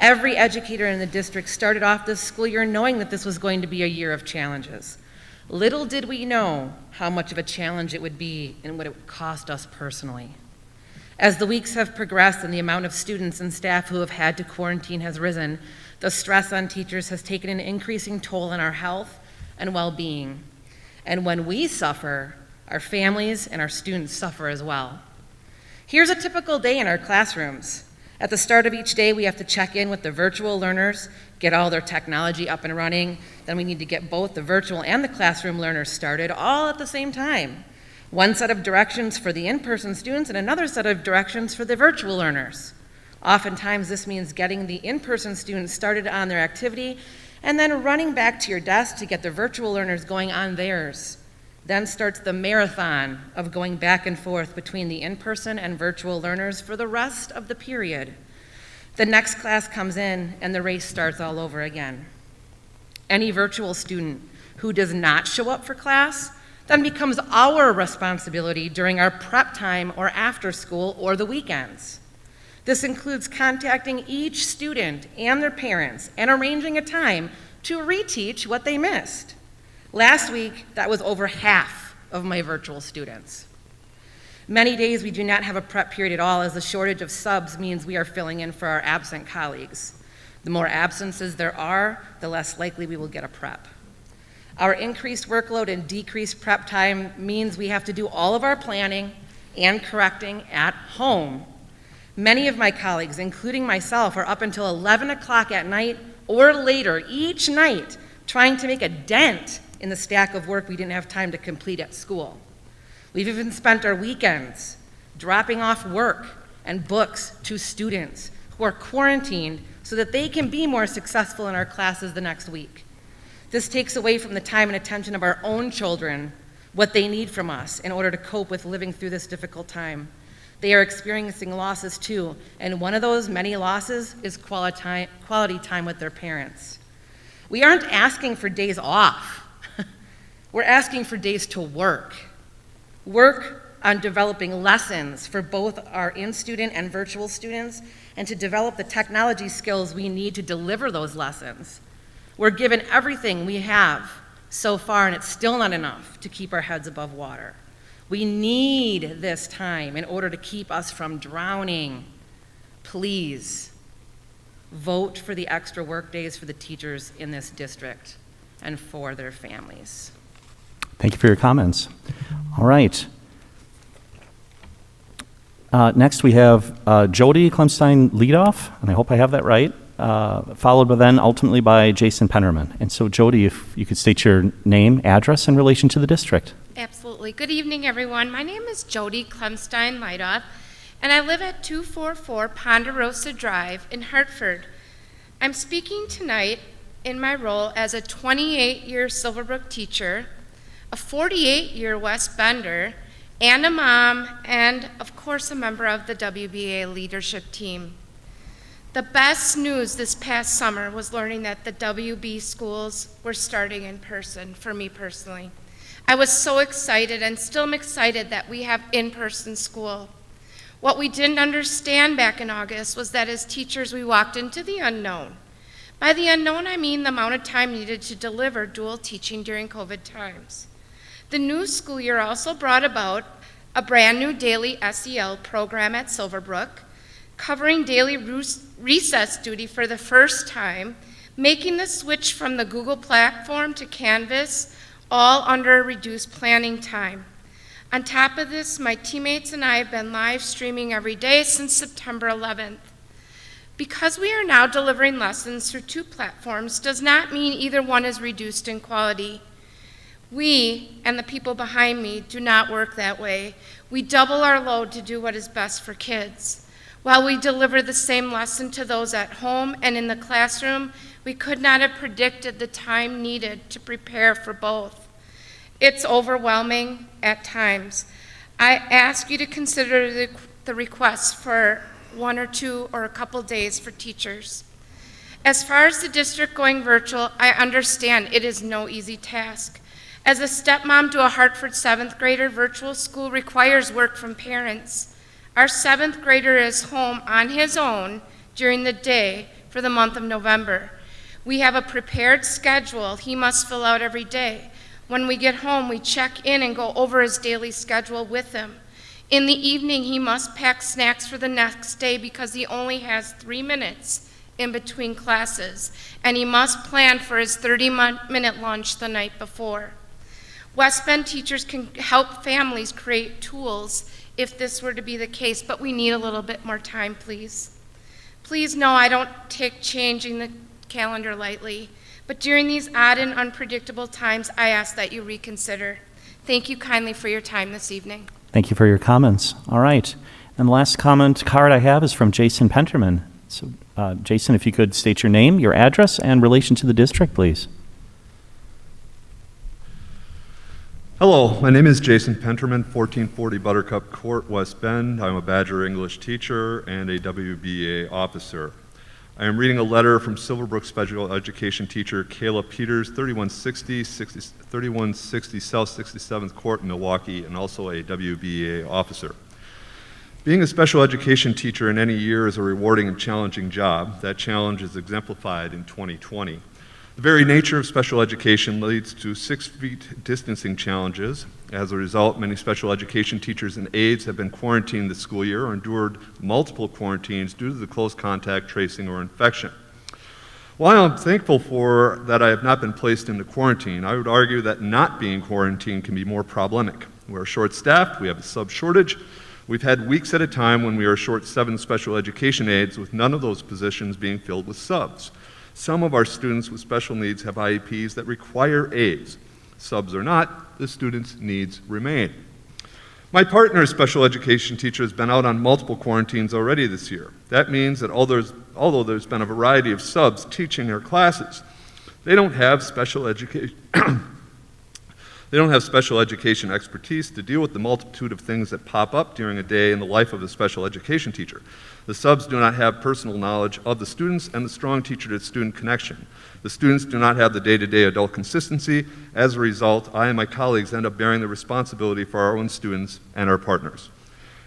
Every educator in the district started off this school year knowing that this was going to be a year of challenges. Little did we know how much of a challenge it would be and what it would cost us personally. As the weeks have progressed and the amount of students and staff who have had to quarantine has risen, the stress on teachers has taken an increasing toll on our health and well-being. And when we suffer, our families and our students suffer as well. Here's a typical day in our classrooms. At the start of each day, we have to check in with the virtual learners, get all their technology up and running. Then we need to get both the virtual and the classroom learners started all at the same time. One set of directions for the in-person students and another set of directions for the virtual learners. Oftentimes, this means getting the in-person students started on their activity and then running back to your desk to get the virtual learners going on theirs. Then starts the marathon of going back and forth between the in-person and virtual learners for the rest of the period. The next class comes in and the race starts all over again. Any virtual student who does not show up for class then becomes our responsibility during our prep time or after school or the weekends. This includes contacting each student and their parents and arranging a time to reteach what they missed. Last week, that was over half of my virtual students. Many days we do not have a prep period at all, as the shortage of subs means we are filling in for our absent colleagues. The more absences there are, the less likely we will get a prep. Our increased workload and decreased prep time means we have to do all of our planning and correcting at home. Many of my colleagues, including myself, are up until 11 o'clock at night or later each night trying to make a dent in the stack of work we didn't have time to complete at school. We've even spent our weekends dropping off work and books to students who are quarantined so that they can be more successful in our classes the next week. This takes away from the time and attention of our own children what they need from us in order to cope with living through this difficult time. They are experiencing losses too, and one of those many losses is quality time with their parents. We aren't asking for days off. We're asking for days to work. Work on developing lessons for both our in-student and virtual students, and to develop the technology skills we need to deliver those lessons. We're given everything we have so far, and it's still not enough to keep our heads above water. We need this time in order to keep us from drowning. Please vote for the extra work days for the teachers in this district and for their families. Thank you for your comments. All right. Next, we have Jody Clemstein leadoff, and I hope I have that right, followed by then ultimately by Jason Pennerman. And so, Jody, if you could state your name, address, in relation to the district. Absolutely. Good evening, everyone. My name is Jody Clemstein Lightoff, and I live at 244 Ponderosa Drive in Hartford. I'm speaking tonight in my role as a 28-year Silverbrook teacher, a 48-year West Bender, and a mom, and of course a member of the WBA leadership team. The best news this past summer was learning that the WB schools were starting in person for me personally. I was so excited and still am excited that we have in-person school. What we didn't understand back in August was that as teachers we walked into the unknown. By the unknown I mean the amount of time needed to deliver dual teaching during COVID times. The new school year also brought about a brand new daily SEL program at Silverbrook, covering daily recess duty for the first time, making the switch from the Google platform to Canvas, all under reduced planning time. On top of this, my teammates and I have been live streaming every day since September 11th. Because we are now delivering lessons through two platforms does not mean either one is reduced in quality. We, and the people behind me, do not work that way. We double our load to do what is best for kids. While we deliver the same lesson to those at home and in the classroom, we could not have predicted the time needed to prepare for both. It's overwhelming at times. I ask you to consider the requests for 1 or 2 or a couple days for teachers. As far as the district going virtual, I understand it is no easy task. As a stepmom to a Hartford 7th grader, virtual school requires work from parents. Our 7th grader is home on his own during the day for the month of November. We have a prepared schedule he must fill out every day. When we get home, we check in and go over his daily schedule with him. In the evening, he must pack snacks for the next day because he only has 3 minutes in between classes, and he must plan for his 30-minute lunch the night before. West Bend teachers can help families create tools if this were to be the case, but we need a little bit more time, please. Please know I don't take changing the calendar lightly, but during these odd and unpredictable times, I ask that you reconsider. Thank you kindly for your time this evening. Thank you for your comments. All right. And the last comment card I have is from Jason Penterman. So, Jason, if you could state your name, your address, and relation to the district, please. Hello, my name is Jason Penterman, 1440 Buttercup Court, West Bend. I'm a Badger English teacher and a WBA officer. I am reading a letter from Silverbrook Special Education teacher Kayla Peters, 3160 South 67th Court, Milwaukee, and also a WBA officer. Being a special education teacher in any year is a rewarding and challenging job. That challenge is exemplified in 2020. The very nature of special education leads to 6 feet distancing challenges. As a result, many special education teachers and aides have been quarantined this school year or endured multiple quarantines due to the close contact tracing or infection. While I'm thankful for that I have not been placed into quarantine, I would argue that not being quarantined can be more problematic. We're short-staffed, we have a sub shortage. We've had weeks at a time when we are short 7 special education aides, with none of those positions being filled with subs. Some of our students with special needs have IEPs that require aides. Subs or not, the students' needs remain. My partner, a special education teacher, has been out on multiple quarantines already this year. That means that although there's been a variety of subs teaching their classes, they don't have special education expertise to deal with the multitude of things that pop up during a day in the life of a special education teacher. The subs do not have personal knowledge of the students and the strong teacher-to-student connection. The students do not have the day-to-day adult consistency. As a result, I and my colleagues end up bearing the responsibility for our own students and our partners.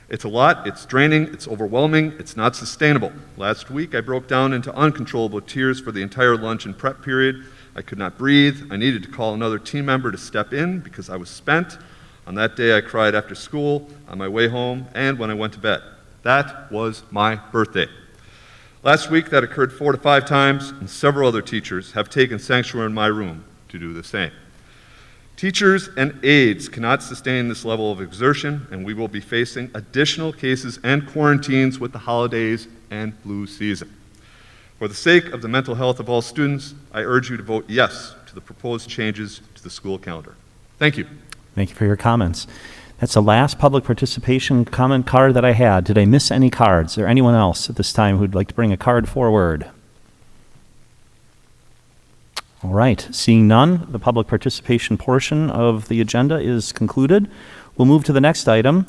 It's a lot, it's draining, it's overwhelming, it's not sustainable. Last week, I broke down into uncontrollable tears for the entire lunch and prep period. I could not breathe. I needed to call another team member to step in because I was spent. On that day, I cried after school, on my way home, and when I went to bed. That was my birthday. Last week, that occurred 4 to 5 times, and several other teachers have taken sanctuary in my room to do the same. Teachers and aides cannot sustain this level of exertion, and we will be facing additional cases and quarantines with the holidays and flu season. For the sake of the mental health of all students, I urge you to vote yes to the proposed changes to the school calendar. Thank you. Thank you for your comments. That's the last public participation comment card that I had. Did I miss any cards? Is there anyone else at this time who'd like to bring a card forward? All right, seeing none, the public participation portion of the agenda is concluded. We'll move to the next item,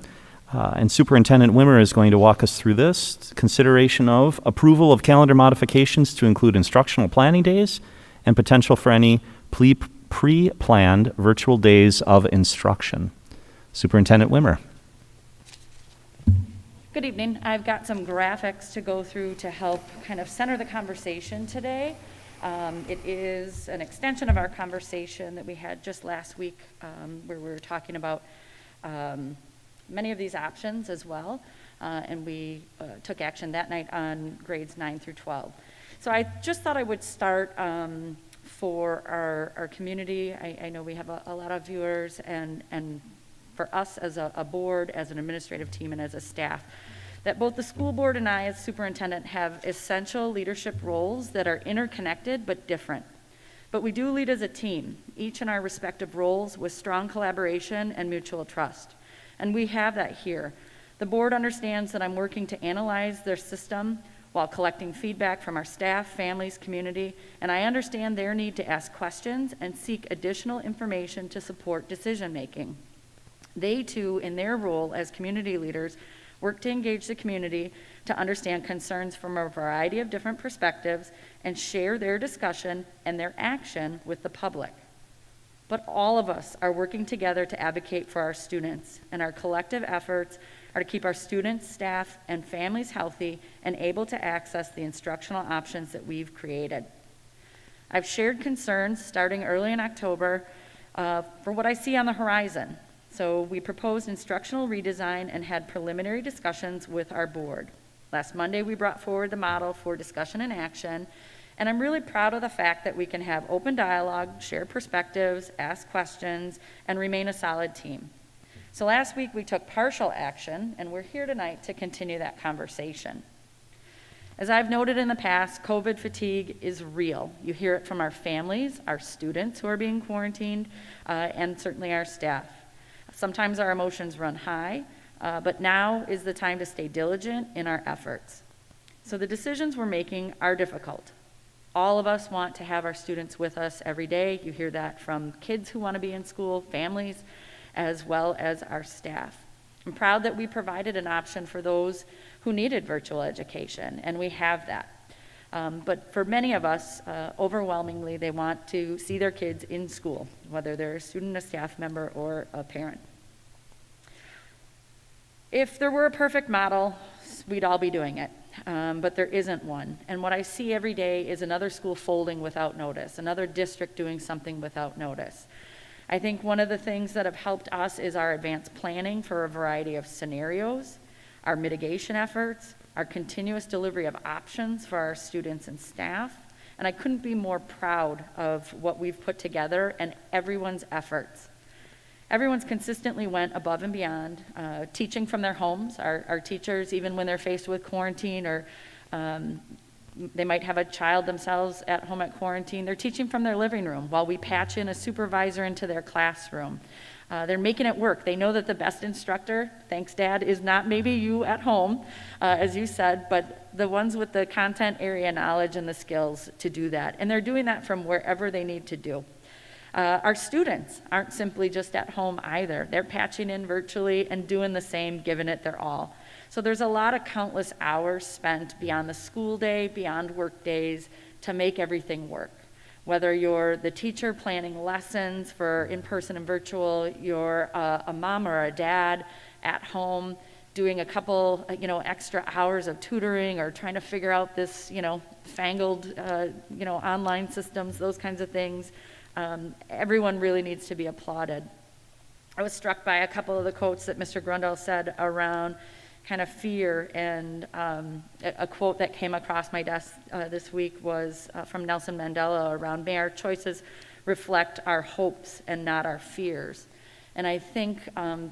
and Superintendent Wimmer is going to walk us through this. Consideration of approval of calendar modifications to include instructional planning days and potential for any pre-planned virtual days of instruction. Superintendent Wimmer. Good evening. I've got some graphics to go through to help kind of center the conversation today. It is an extension of our conversation that we had just last week where we were talking about many of these options as well, and we took action that night on grades 9 through 12. So I just thought I would start for our community. I know we have a lot of viewers, and for us as a board, as an administrative team, and as a staff, that both the school board and I as superintendent have essential leadership roles that are interconnected but different. But we do lead as a team, each in our respective roles with strong collaboration and mutual trust. And we have that here. The board understands that I'm working to analyze their system while collecting feedback from our staff, families, community, and I understand their need to ask questions and seek additional information to support decision making. They too, in their role as community leaders, work to engage the community to understand concerns from a variety of different perspectives and share their discussion and their action with the public. But all of us are working together to advocate for our students, and our collective efforts are to keep our students, staff, and families healthy and able to access the instructional options that we've created. I've shared concerns starting early in October for what I see on the horizon. So we proposed instructional redesign and had preliminary discussions with our board. Last Monday, we brought forward the model for discussion and action, and I'm really proud of the fact that we can have open dialogue, share perspectives, ask questions, and remain a solid team. So last week, we took partial action, and we're here tonight to continue that conversation. As I've noted in the past, COVID fatigue is real. You hear it from our families, our students who are being quarantined, and certainly our staff. Sometimes our emotions run high, but now is the time to stay diligent in our efforts. So the decisions we're making are difficult. All of us want to have our students with us every day. You hear that from kids who want to be in school, families, as well as our staff. I'm proud that we provided an option for those who needed virtual education, and we have that. But for many of us, overwhelmingly, they want to see their kids in school, whether they're a student, a staff member, or a parent. If there were a perfect model, we'd all be doing it, but there isn't one. And what I see every day is another school folding without notice, another district doing something without notice. I think one of the things that have helped us is our advanced planning for a variety of scenarios, our mitigation efforts, our continuous delivery of options for our students and staff, And I couldn't be more proud of what we've put together and everyone's efforts. Everyone's consistently went above and beyond, teaching from their homes. Our teachers, even when they're faced with quarantine or they might have a child themselves at home at quarantine, they're teaching from their living room while we patch in a supervisor into their classroom. They're making it work. They know that the best instructor, thanks Dad, is not maybe you at home, as you said, but the ones with the content area knowledge and the skills to do that. And they're doing that from wherever they need to do. Our students aren't simply just at home either. They're patching in virtually and doing the same, giving it their all. So there's a lot of countless hours spent beyond the school day, beyond work days, to make everything work. Whether you're the teacher planning lessons for in-person and virtual, you're a mom or a dad at home doing a couple, extra hours of tutoring or trying to figure out this, fangled, online systems, those kinds of things. Everyone really needs to be applauded. I was struck by a couple of the quotes that Mr. Grundle said around kind of fear, and a quote that came across my desk this week was from Nelson Mandela around, "May our choices reflect our hopes and not our fears." And I think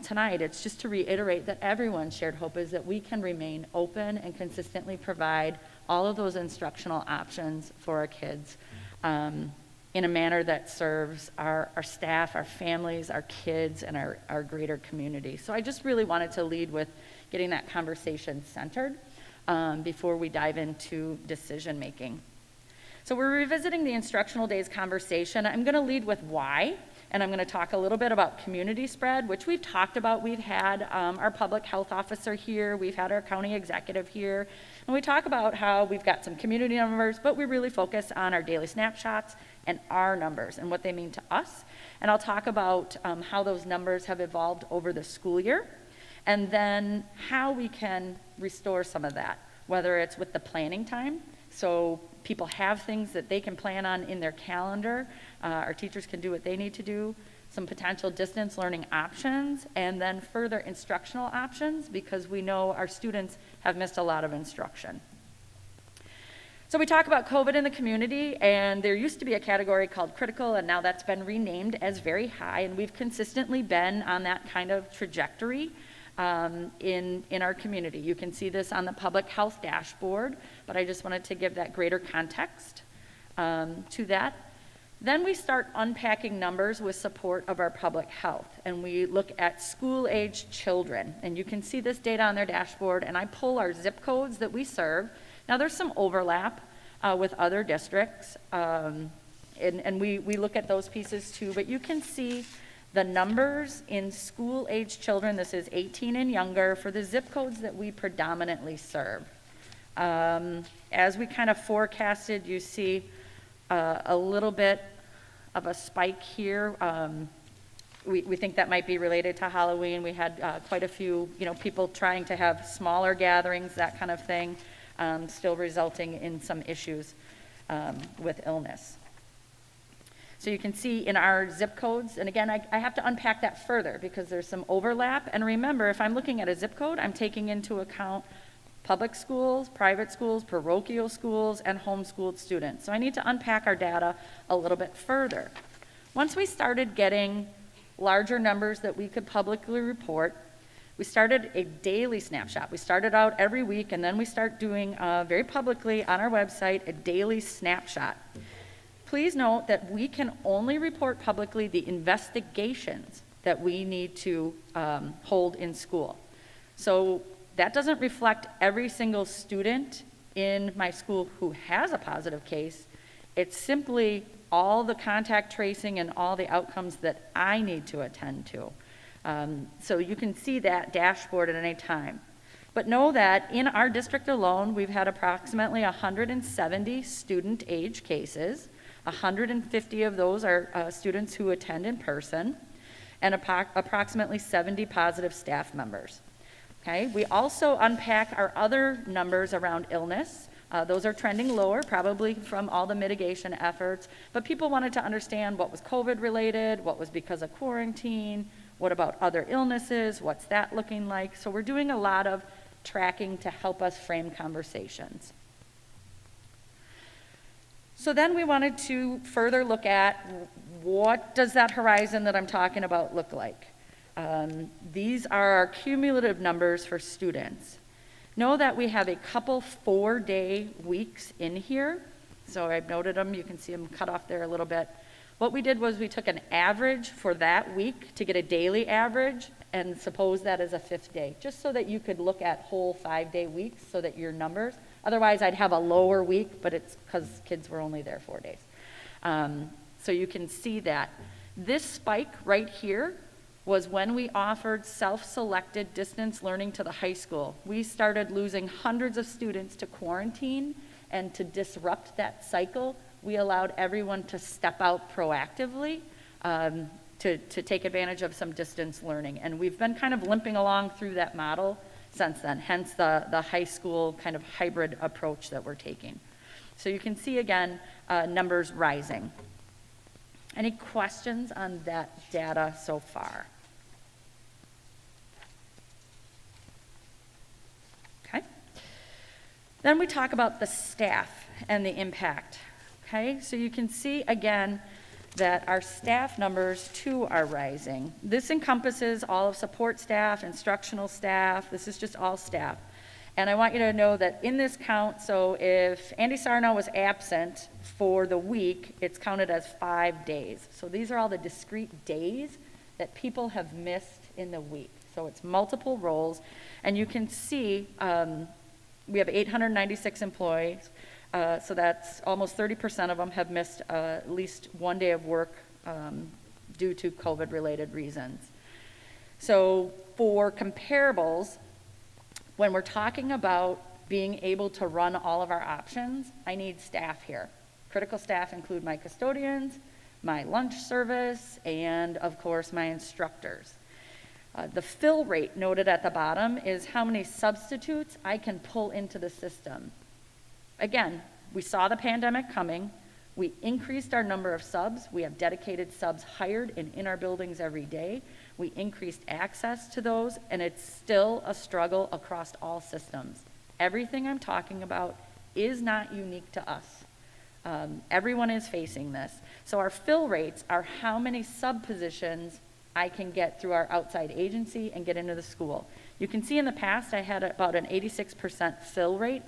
tonight it's just to reiterate that everyone's shared hope is that we can remain open and consistently provide all of those instructional options for our kids in a manner that serves our staff, our families, our kids, and our greater community. So I just really wanted to lead with getting that conversation centered before we dive into decision making. So we're revisiting the instructional days conversation. I'm going to lead with why, and I'm going to talk a little bit about community spread, which we've talked about. We've had our public health officer here, we've had our county executive here, and we talk about how we've got some community numbers, but we really focus on our daily snapshots and our numbers and what they mean to us. And I'll talk about how those numbers have evolved over the school year, and then how we can restore some of that, whether it's with the planning time, so people have things that they can plan on in their calendar, our teachers can do what they need to do, some potential distance learning options, and then further instructional options, because we know our students have missed a lot of instruction. So we talk about COVID in the community, and there used to be a category called critical, and now that's been renamed as very high, and we've consistently been on that kind of trajectory in our community. You can see this on the public health dashboard, but I just wanted to give that greater context to that. Then we start unpacking numbers with support of our public health, and we look at school-aged children, and you can see this data on their dashboard, and I pull our zip codes that we serve. Now there's some overlap with other districts, and we look at those pieces too, but you can see the numbers in school-aged children, this is 18 and younger, for the zip codes that we predominantly serve. As we kind of forecasted, you see a little bit of a spike here. We think that might be related to Halloween. We had quite a few, people trying to have smaller gatherings, that kind of thing, still resulting in some issues with illness. So you can see in our zip codes, and again, I have to unpack that further because there's some overlap. And remember, if I'm looking at a zip code, I'm taking into account public schools, private schools, parochial schools, and homeschooled students. So I need to unpack our data a little bit further. Once we started getting larger numbers that we could publicly report, we started a daily snapshot. We started out every week, and then we start doing very publicly on our website a daily snapshot. Please note that we can only report publicly the investigations that we need to hold in school. So that doesn't reflect every single student in my school who has a positive case. It's simply all the contact tracing and all the outcomes that I need to attend to. So you can see that dashboard at any time. But know that in our district alone, we've had approximately 170 student age cases. 150 of those are students who attend in person, and approximately 70 positive staff members. Okay, we also unpack our other numbers around illness. Those are trending lower, probably from all the mitigation efforts, but people wanted to understand what was COVID related, what was because of quarantine, what about other illnesses, what's that looking like? So we're doing a lot of tracking to help us frame conversations. So then we wanted to further look at what does that horizon that I'm talking about look like. These are our cumulative numbers for students. Know that we have a couple 4-day weeks in here. So I've noted them, you can see them cut off there a little bit. What we did was we took an average for that week to get a daily average and suppose that as a 5th day, just so that you could look at whole 5-day weeks so that your numbers, otherwise I'd have a lower week, but it's because kids were only there 4 days. So you can see that. This spike right here was when we offered self-selected distance learning to the high school. We started losing hundreds of students to quarantine, and to disrupt that cycle, we allowed everyone to step out proactively to take advantage of some distance learning. And we've been kind of limping along through that model since then, hence the high school kind of hybrid approach that we're taking. So you can see again, numbers rising. Any questions on that data so far? Okay. Then we talk about the staff and the impact. Okay, so you can see again that our staff numbers too are rising. This encompasses all of support staff, instructional staff, this is just all staff. And I want you to know that in this count, so if Andy Sarno was absent for the week, it's counted as 5 days. So these are all the discrete days that people have missed in the week. So it's multiple roles, and you can see we have 896 employees, so that's almost 30% of them have missed at least 1 day of work due to COVID-related reasons. So for comparables, when we're talking about being able to run all of our options, I need staff here. Critical staff include my custodians, my lunch service, and of course my instructors. The fill rate noted at the bottom is how many substitutes I can pull into the system. Again, we saw the pandemic coming. We increased our number of subs. We have dedicated subs hired and in our buildings every day. We increased access to those, and it's still a struggle across all systems. Everything I'm talking about is not unique to us. Everyone is facing this. So our fill rates are how many sub positions I can get through our outside agency and get into the school. You can see in the past I had about an 86% fill rate,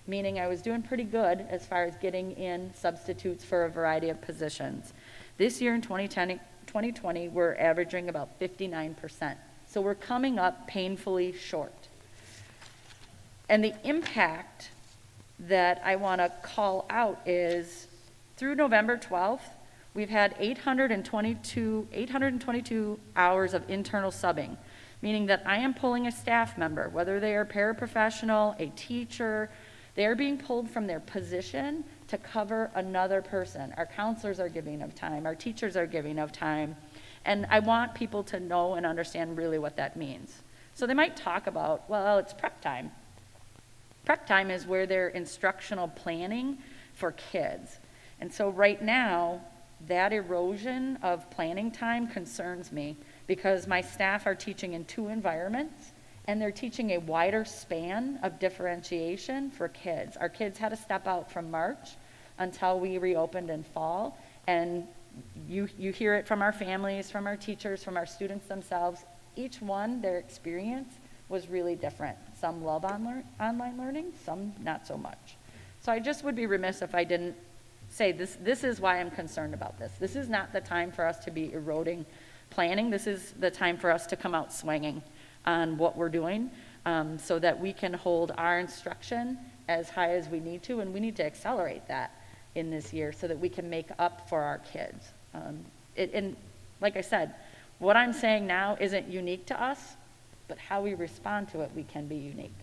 meaning I was doing pretty good as far as getting in substitutes for a variety of positions. This year in 2020, we're averaging about 59%. So we're coming up painfully short. And the impact that I want to call out is through November 12th, we've had 822 hours of internal subbing, meaning that I am pulling a staff member, whether they are paraprofessional, a teacher, they are being pulled from their position to cover another person. Our counselors are giving of time, our teachers are giving of time, and I want people to know and understand really what that means. So they might talk about, well, it's prep time. Prep time is where they're instructional planning for kids. And so right now, that erosion of planning time concerns me because my staff are teaching in 2 environments and they're teaching a wider span of differentiation for kids. Our kids had to step out from March until we reopened in fall, and you hear it from our families, from our teachers, from our students themselves. Each one, their experience was really different. Some love online learning, some not so much. So I just would be remiss if I didn't say this is why I'm concerned about this. This is not the time for us to be eroding planning. This is the time for us to come out swinging on what we're doing so that we can hold our instruction as high as we need to, and we need to accelerate that in this year so that we can make up for our kids. And like I said, what I'm saying now isn't unique to us, but how we respond to it, we can be unique.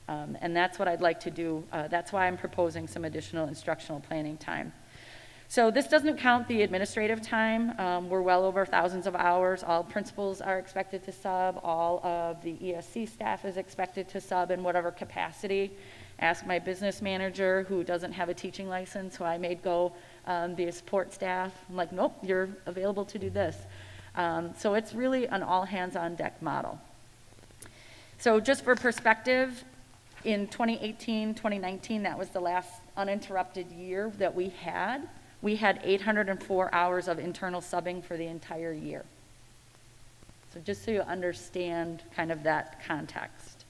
And that's what I'd like to do. That's why I'm proposing some additional instructional planning time. So this doesn't count the administrative time. We're well over thousands of hours. All principals are expected to sub. All of the ESC staff is expected to sub in whatever capacity. Ask my business manager, who doesn't have a teaching license, who I made go be a support staff. I'm like, nope, you're available to do this. So it's really an all hands on deck model. So just for perspective, in 2018, 2019, that was the last uninterrupted year that we had 804 hours of internal subbing for the entire year. So just so you understand kind of that context.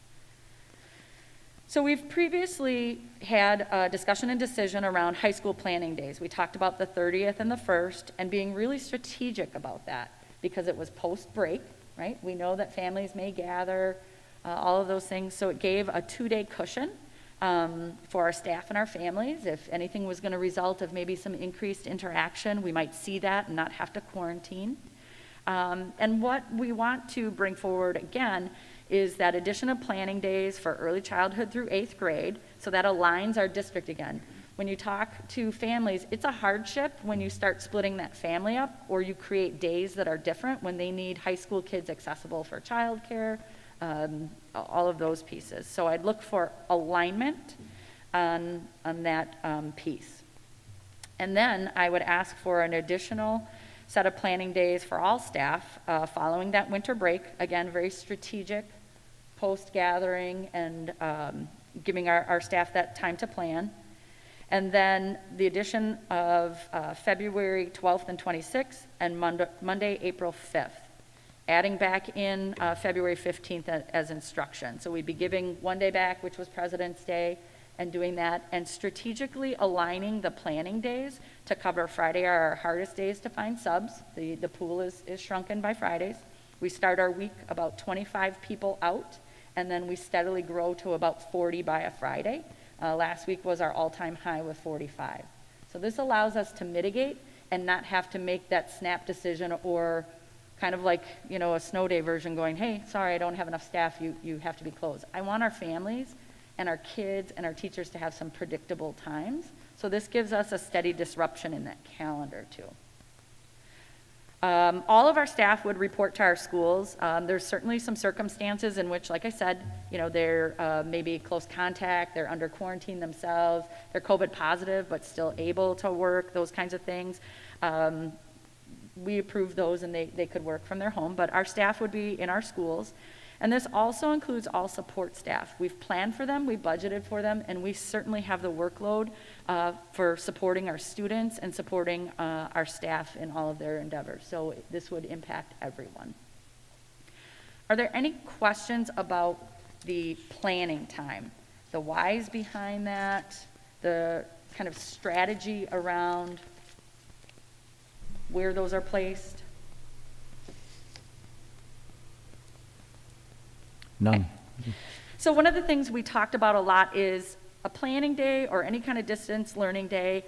So we've previously had a discussion and decision around high school planning days. We talked about the 30th and the 1st and being really strategic about that because it was post-break, right? We know that families may gather, all of those things. So it gave a 2-day cushion for our staff and our families. If anything was going to result of maybe some increased interaction, we might see that and not have to quarantine. And what we want to bring forward again is that addition of planning days for early childhood through 8th grade, so that aligns our district again. When you talk to families, it's a hardship when you start splitting that family up or you create days that are different when they need high school kids accessible for childcare, all of those pieces. So I'd look for alignment on that piece. And then I would ask for an additional set of planning days for all staff following that winter break. Again, very strategic post-gathering and giving our staff that time to plan. And then the addition of February 12th and 26th and Monday, April 5th. Adding back in February 15th as instruction. So we'd be giving one day back, which was President's Day, and doing that, and strategically aligning the planning days to cover Friday are our hardest days to find subs. The pool is shrunken by Fridays. We start our week about 25 people out, and then we steadily grow to about 40 by a Friday. Last week was our all-time high with 45. So this allows us to mitigate and not have to make that snap decision or kind of like, a snow day version going, hey, sorry, I don't have enough staff, you have to be closed. I want our families and our kids and our teachers to have some predictable times. So this gives us a steady disruption in that calendar too. All of our staff would report to our schools. There's certainly some circumstances in which, like I said, they're maybe close contact, they're under quarantine themselves, they're COVID positive but still able to work, those kinds of things. We approve those and they could work from their home, but our staff would be in our schools. And this also includes all support staff. We've planned for them, we budgeted for them, and we certainly have the workload for supporting our students and supporting our staff in all of their endeavors. So this would impact everyone. Are there any questions about the planning time? The whys behind that, the kind of strategy around where those are placed? None. So one of the things we talked about a lot is a planning day or any kind of distance learning day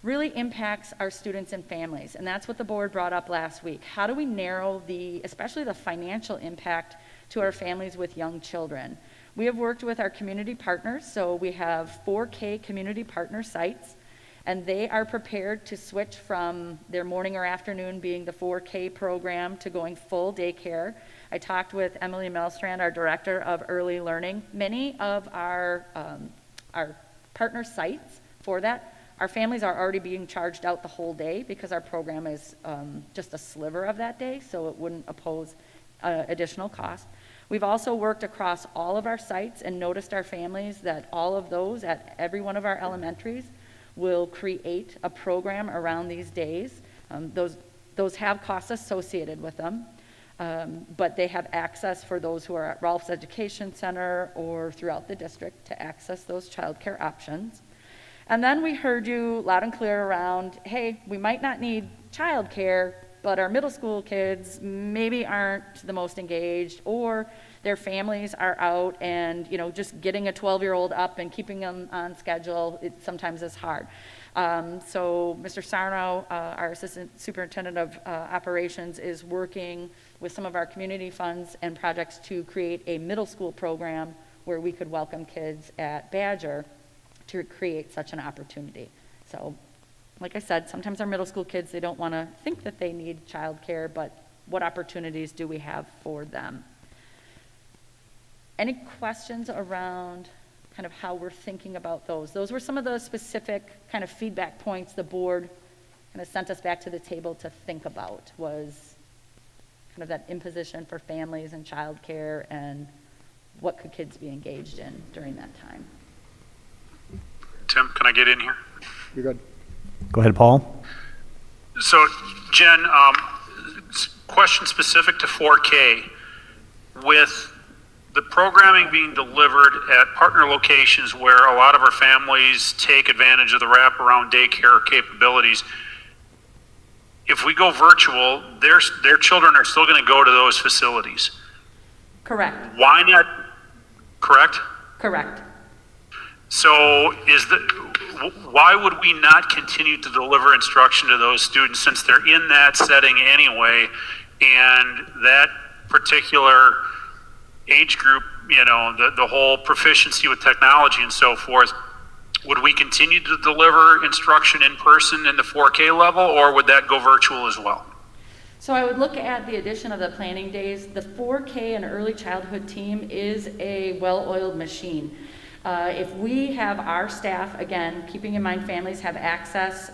really impacts our students and families. And that's what the board brought up last week. How do we narrow especially the financial impact to our families with young children? We have worked with our community partners. So we have 4K community partner sites, and they are prepared to switch from their morning or afternoon being the 4K program to going full daycare. I talked with Emily Melstrand, our director of early learning. Many of our partner sites for that, our families are already being charged out the whole day because our program is just a sliver of that day, so it wouldn't oppose additional cost. We've also worked across all of our sites and noticed our families that all of those at every one of our elementaries will create a program around these days. Those have costs associated with them, but they have access for those who are at Rolf's Education Center or throughout the district to access those childcare options. And then we heard you loud and clear around, hey, we might not need childcare, but our middle school kids maybe aren't the most engaged, or their families are out, and just getting a 12-year-old up and keeping them on schedule, it sometimes is hard. So Mr. Sarno, our Assistant Superintendent of Operations, is working with some of our community funds and projects to create a middle school program where we could welcome kids at Badger to create such an opportunity. So, like I said, sometimes our middle school kids, they don't want to think that they need childcare, but what opportunities do we have for them? Any questions around kind of how we're thinking about those? Those were some of the specific kind of feedback points the board kind of sent us back to the table to think about, was kind of that imposition for families and childcare and what could kids be engaged in during that time. Tim, can I get in here? You're good. Go ahead, Paul. So, Jen, question specific to 4K. With the programming being delivered at partner locations where a lot of our families take advantage of the wraparound daycare capabilities, if we go virtual, their children are still going to go to those facilities. Correct. Why not? Correct? Correct. So why would we not continue to deliver instruction to those students since they're in that setting anyway, and that particular age group, the whole proficiency with technology and so forth, would we continue to deliver instruction in person in the 4K level, or would that go virtual as well? So I would look at the addition of the planning days. The 4K and early childhood team is a well-oiled machine. If we have our staff, again, keeping in mind families have access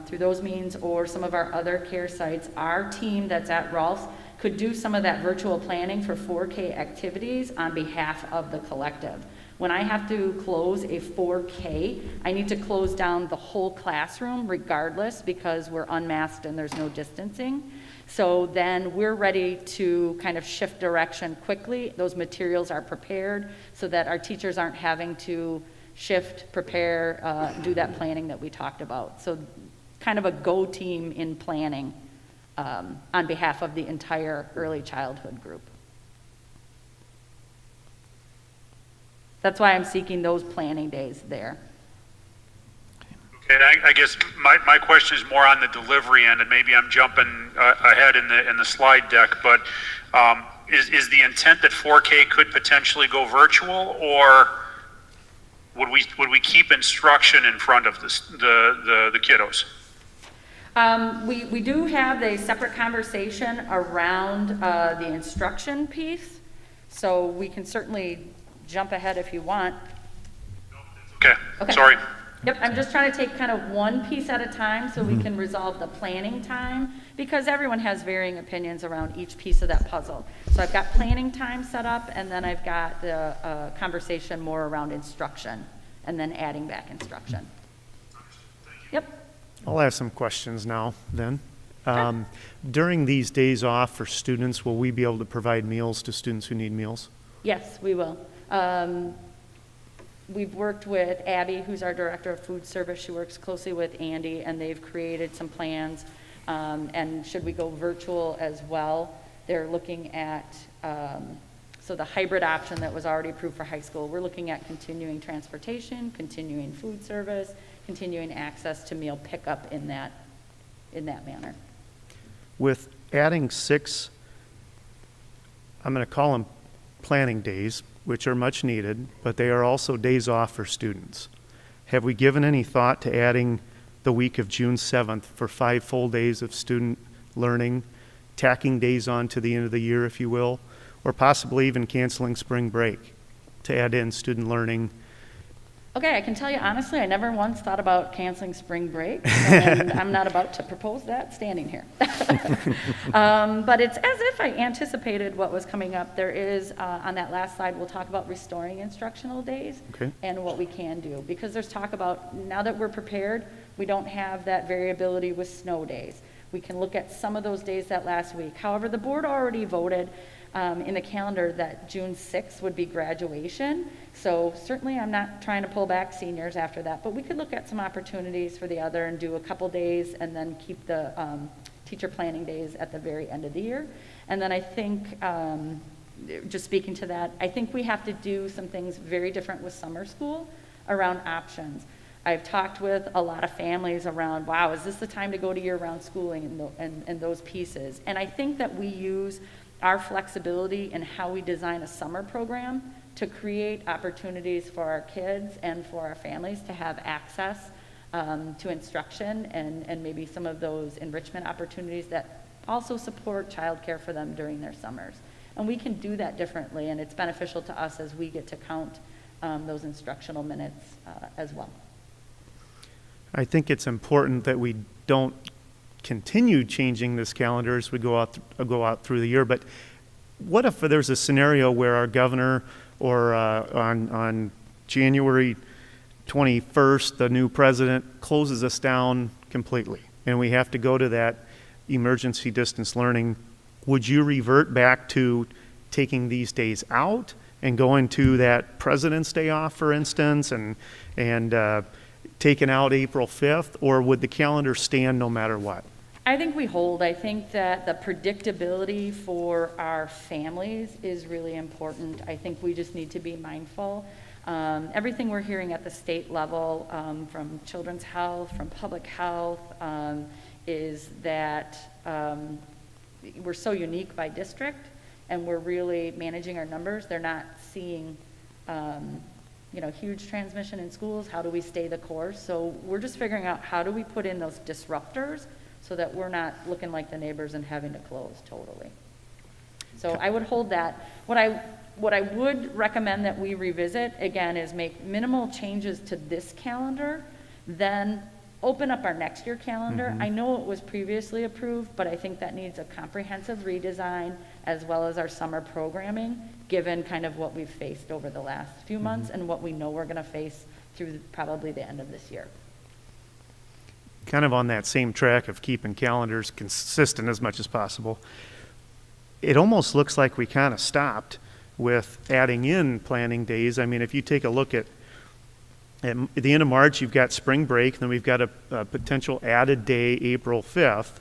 through those means or some of our other care sites, our team that's at Rolf's could do some of that virtual planning for 4K activities on behalf of the collective. When I have to close a 4K, I need to close down the whole classroom regardless because we're unmasked and there's no distancing. So then we're ready to kind of shift direction quickly. Those materials are prepared so that our teachers aren't having to shift, prepare, do that planning that we talked about. So kind of a go team in planning on behalf of the entire early childhood group. That's why I'm seeking those planning days there. Okay, I guess my question is more on the delivery end, and maybe I'm jumping ahead in the slide deck, but is the intent that 4K could potentially go virtual, or would we keep instruction in front of the kiddos? We do have a separate conversation around the instruction piece, so we can certainly jump ahead if you want. Okay. Sorry. Yep, I'm just trying to take kind of one piece at a time so we can resolve the planning time, because everyone has varying opinions around each piece of that puzzle. So I've got planning time set up, and then I've got the conversation more around instruction, and then adding back instruction. Yep. I'll ask some questions now then. During these days off for students, will we be able to provide meals to students who need meals? Yes, we will. We've worked with Abby, who's our director of food service. She works closely with Andy, and they've created some plans. And should we go virtual as well, they're looking at, so the hybrid option that was already approved for high school, we're looking at continuing transportation, continuing food service, continuing access to meal pickup in that manner. With adding 6, I'm going to call them planning days, which are much needed, but they are also days off for students. Have we given any thought to adding the week of June 7th for 5 full days of student learning, tacking days on to the end of the year, if you will, or possibly even canceling spring break to add in student learning? Okay, I can tell you honestly, I never once thought about canceling spring break, and I'm not about to propose that standing here. But it's as if I anticipated what was coming up. There is, on that last slide, we'll talk about restoring instructional days and what we can do. Because there's talk about, now that we're prepared, we don't have that variability with snow days. We can look at some of those days that last week. However, the board already voted in the calendar that June 6th would be graduation. So certainly I'm not trying to pull back seniors after that, but we could look at some opportunities for the other and do a couple days and then keep the teacher planning days at the very end of the year. And then I think, just speaking to that, I think we have to do some things very different with summer school around options. I've talked with a lot of families around, wow, is this the time to go to year-round schooling and those pieces? And I think that we use our flexibility in how we design a summer program to create opportunities for our kids and for our families to have access to instruction and maybe some of those enrichment opportunities that also support childcare for them during their summers. And we can do that differently, and it's beneficial to us as we get to count those instructional minutes as well. I think it's important that we don't continue changing this calendar as we go out through the year. But what if there's a scenario where our governor or on January 21st, the new president closes us down completely, and we have to go to that emergency distance learning. Would you revert back to taking these days out and going to that President's Day off, for instance, and taking out April 5th, or would the calendar stand no matter what? I think we hold. I think that the predictability for our families is really important. I think we just need to be mindful. Everything we're hearing at the state level from children's health, from public health, is that we're so unique by district, and we're really managing our numbers. They're not seeing huge transmission in schools. How do we stay the course? So we're just figuring out how do we put in those disruptors so that we're not looking like the neighbors and having to close totally. So I would hold that. What I would recommend that we revisit, again, is make minimal changes to this calendar, then open up our next year calendar. I know it was previously approved, but I think that needs a comprehensive redesign as well as our summer programming, given kind of what we've faced over the last few months and what we know we're going to face through probably the end of this year. Kind of on that same track of keeping calendars consistent as much as possible, it almost looks like we kind of stopped with adding in planning days. I mean, if you take a look at the end of March, you've got spring break, and then we've got a potential added day April 5th,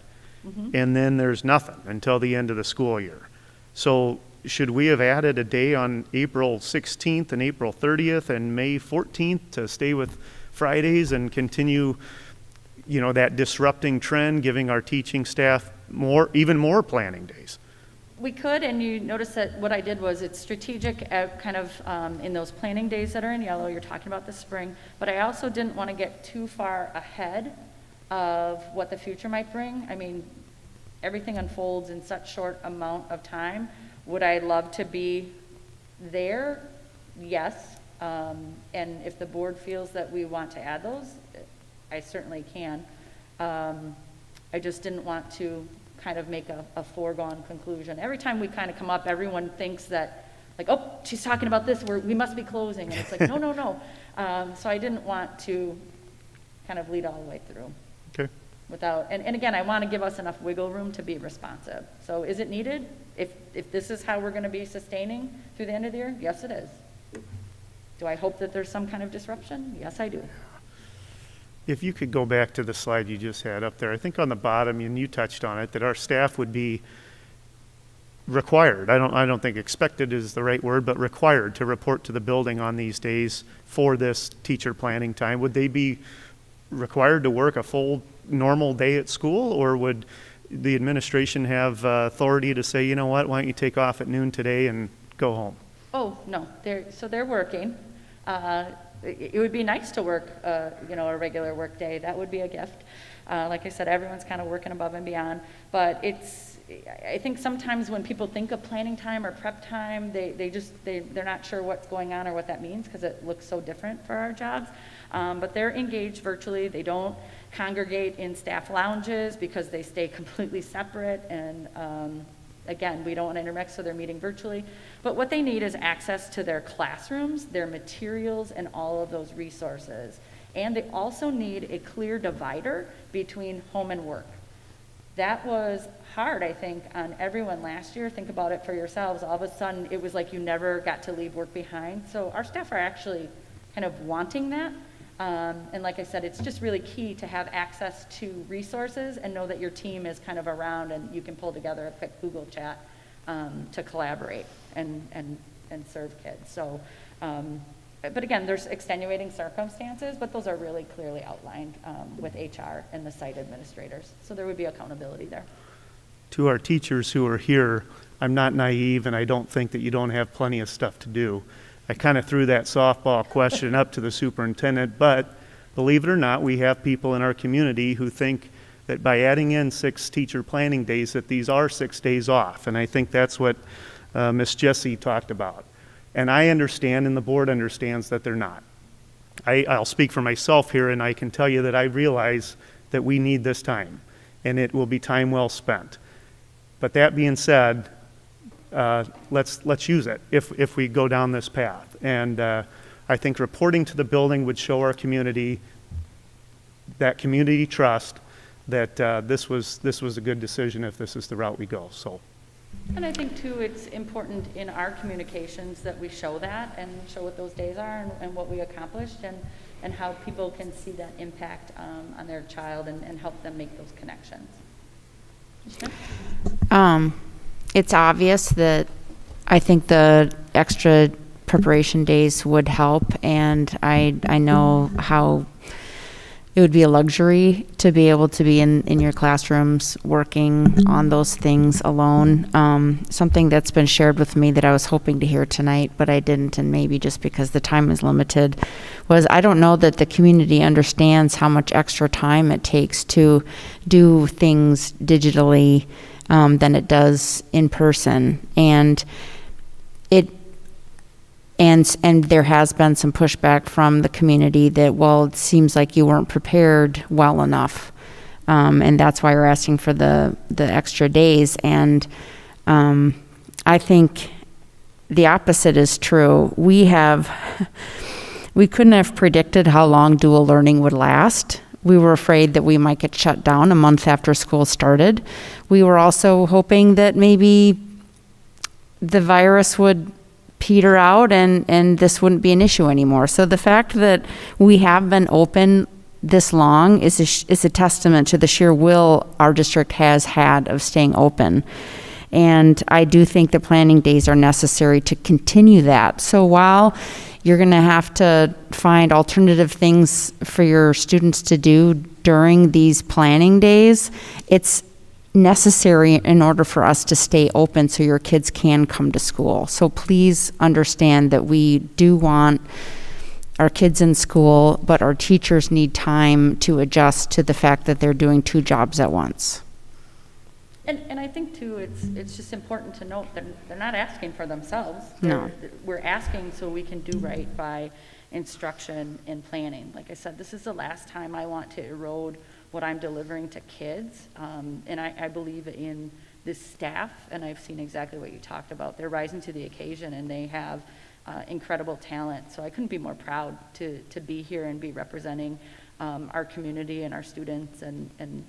and then there's nothing until the end of the school year. So should we have added a day on April 16th and April 30th and May 14th to stay with Fridays and continue, that disrupting trend, giving our teaching staff even more planning days? We could, and you notice that what I did was it's strategic kind of in those planning days that are in yellow, you're talking about the spring, but I also didn't want to get too far ahead of what the future might bring. I mean, everything unfolds in such short amount of time. Would I love to be there? Yes. And if the board feels that we want to add those, I certainly can. I just didn't want to kind of make a foregone conclusion. Every time we kind of come up, everyone thinks that, like, oh, she's talking about this, we must be closing. And it's like, no. So I didn't want to kind of lead all the way through. Okay. And again, I want to give us enough wiggle room to be responsive. So is it needed? If this is how we're going to be sustaining through the end of the year, yes, it is. Do I hope that there's some kind of disruption? Yes, I do. If you could go back to the slide you just had up there, I think on the bottom, and you touched on it, that our staff would be required, I don't think expected is the right word, but required to report to the building on these days for this teacher planning time. Would they be required to work a full normal day at school, or would the administration have authority to say, you know what, why don't you take off at noon today and go home? Oh, no, they're working. It would be nice to work, a regular work day. That would be a gift. Like I said, everyone's kind of working above and beyond. But I think sometimes when people think of planning time or prep time, they're not sure what's going on or what that means because it looks so different for our jobs. But they're engaged virtually. They don't congregate in staff lounges because they stay completely separate. And again, we don't want to intermix, so they're meeting virtually. But what they need is access to their classrooms, their materials, and all of those resources. And they also need a clear divider between home and work. That was hard, I think, on everyone last year. Think about it for yourselves. All of a sudden, it was like you never got to leave work behind. So our staff are actually kind of wanting that. And like I said, it's just really key to have access to resources and know that your team is kind of around and you can pull together a quick Google chat to collaborate and serve kids. So, but again, there's extenuating circumstances, but those are really clearly outlined with HR and the site administrators. So there would be accountability there. To our teachers who are here, I'm not naive and I don't think that you don't have plenty of stuff to do. I kind of threw that softball question up to the superintendent, but believe it or not, we have people in our community who think that by adding in 6 teacher planning days, that these are 6 days off. And I think that's what Ms. Jessie talked about. And I understand, and the board understands that they're not. I'll speak for myself here, and I can tell you that I realize that we need this time, and it will be time well spent. But that being said, let's use it if we go down this path. And I I think reporting to the building would show our community, that community trust, that this was a good decision if this is the route we go. So. And I think too, it's important in our communications that we show that and show what those days are and what we accomplished and how people can see that impact on their child and help them make those connections. It's obvious that I think the extra preparation days would help, and I know how it would be a luxury to be able to be in your classrooms working on those things alone. Something that's been shared with me that I was hoping to hear tonight, but I didn't, and maybe just because the time is limited, was I don't know that the community understands how much extra time it takes to do things digitally than it does in person. And there has been some pushback from the community that, well, it seems like you weren't prepared well enough. And that's why we're asking for the extra days. And I think the opposite is true. We couldn't have predicted how long dual learning would last. We were afraid that we might get shut down a month after school started. We were also hoping that maybe the virus would peter out and this wouldn't be an issue anymore. So the fact that we have been open this long is a testament to the sheer will our district has had of staying open. And I do think the planning days are necessary to continue that. So while you're going to have to find alternative things for your students to do during these planning days, it's necessary in order for us to stay open so your kids can come to school. So please understand that we do want our kids in school, but our teachers need time to adjust to the fact that they're doing two jobs at once. And I think too, it's just important to note that they're not asking for themselves. No. We're asking so we can do right by instruction and planning. Like I said, this is the last time I want to erode what I'm delivering to kids. And I believe in this staff, and I've seen exactly what you talked about. They're rising to the occasion, and they have incredible talent. So I couldn't be more proud to be here and be representing our community and our students and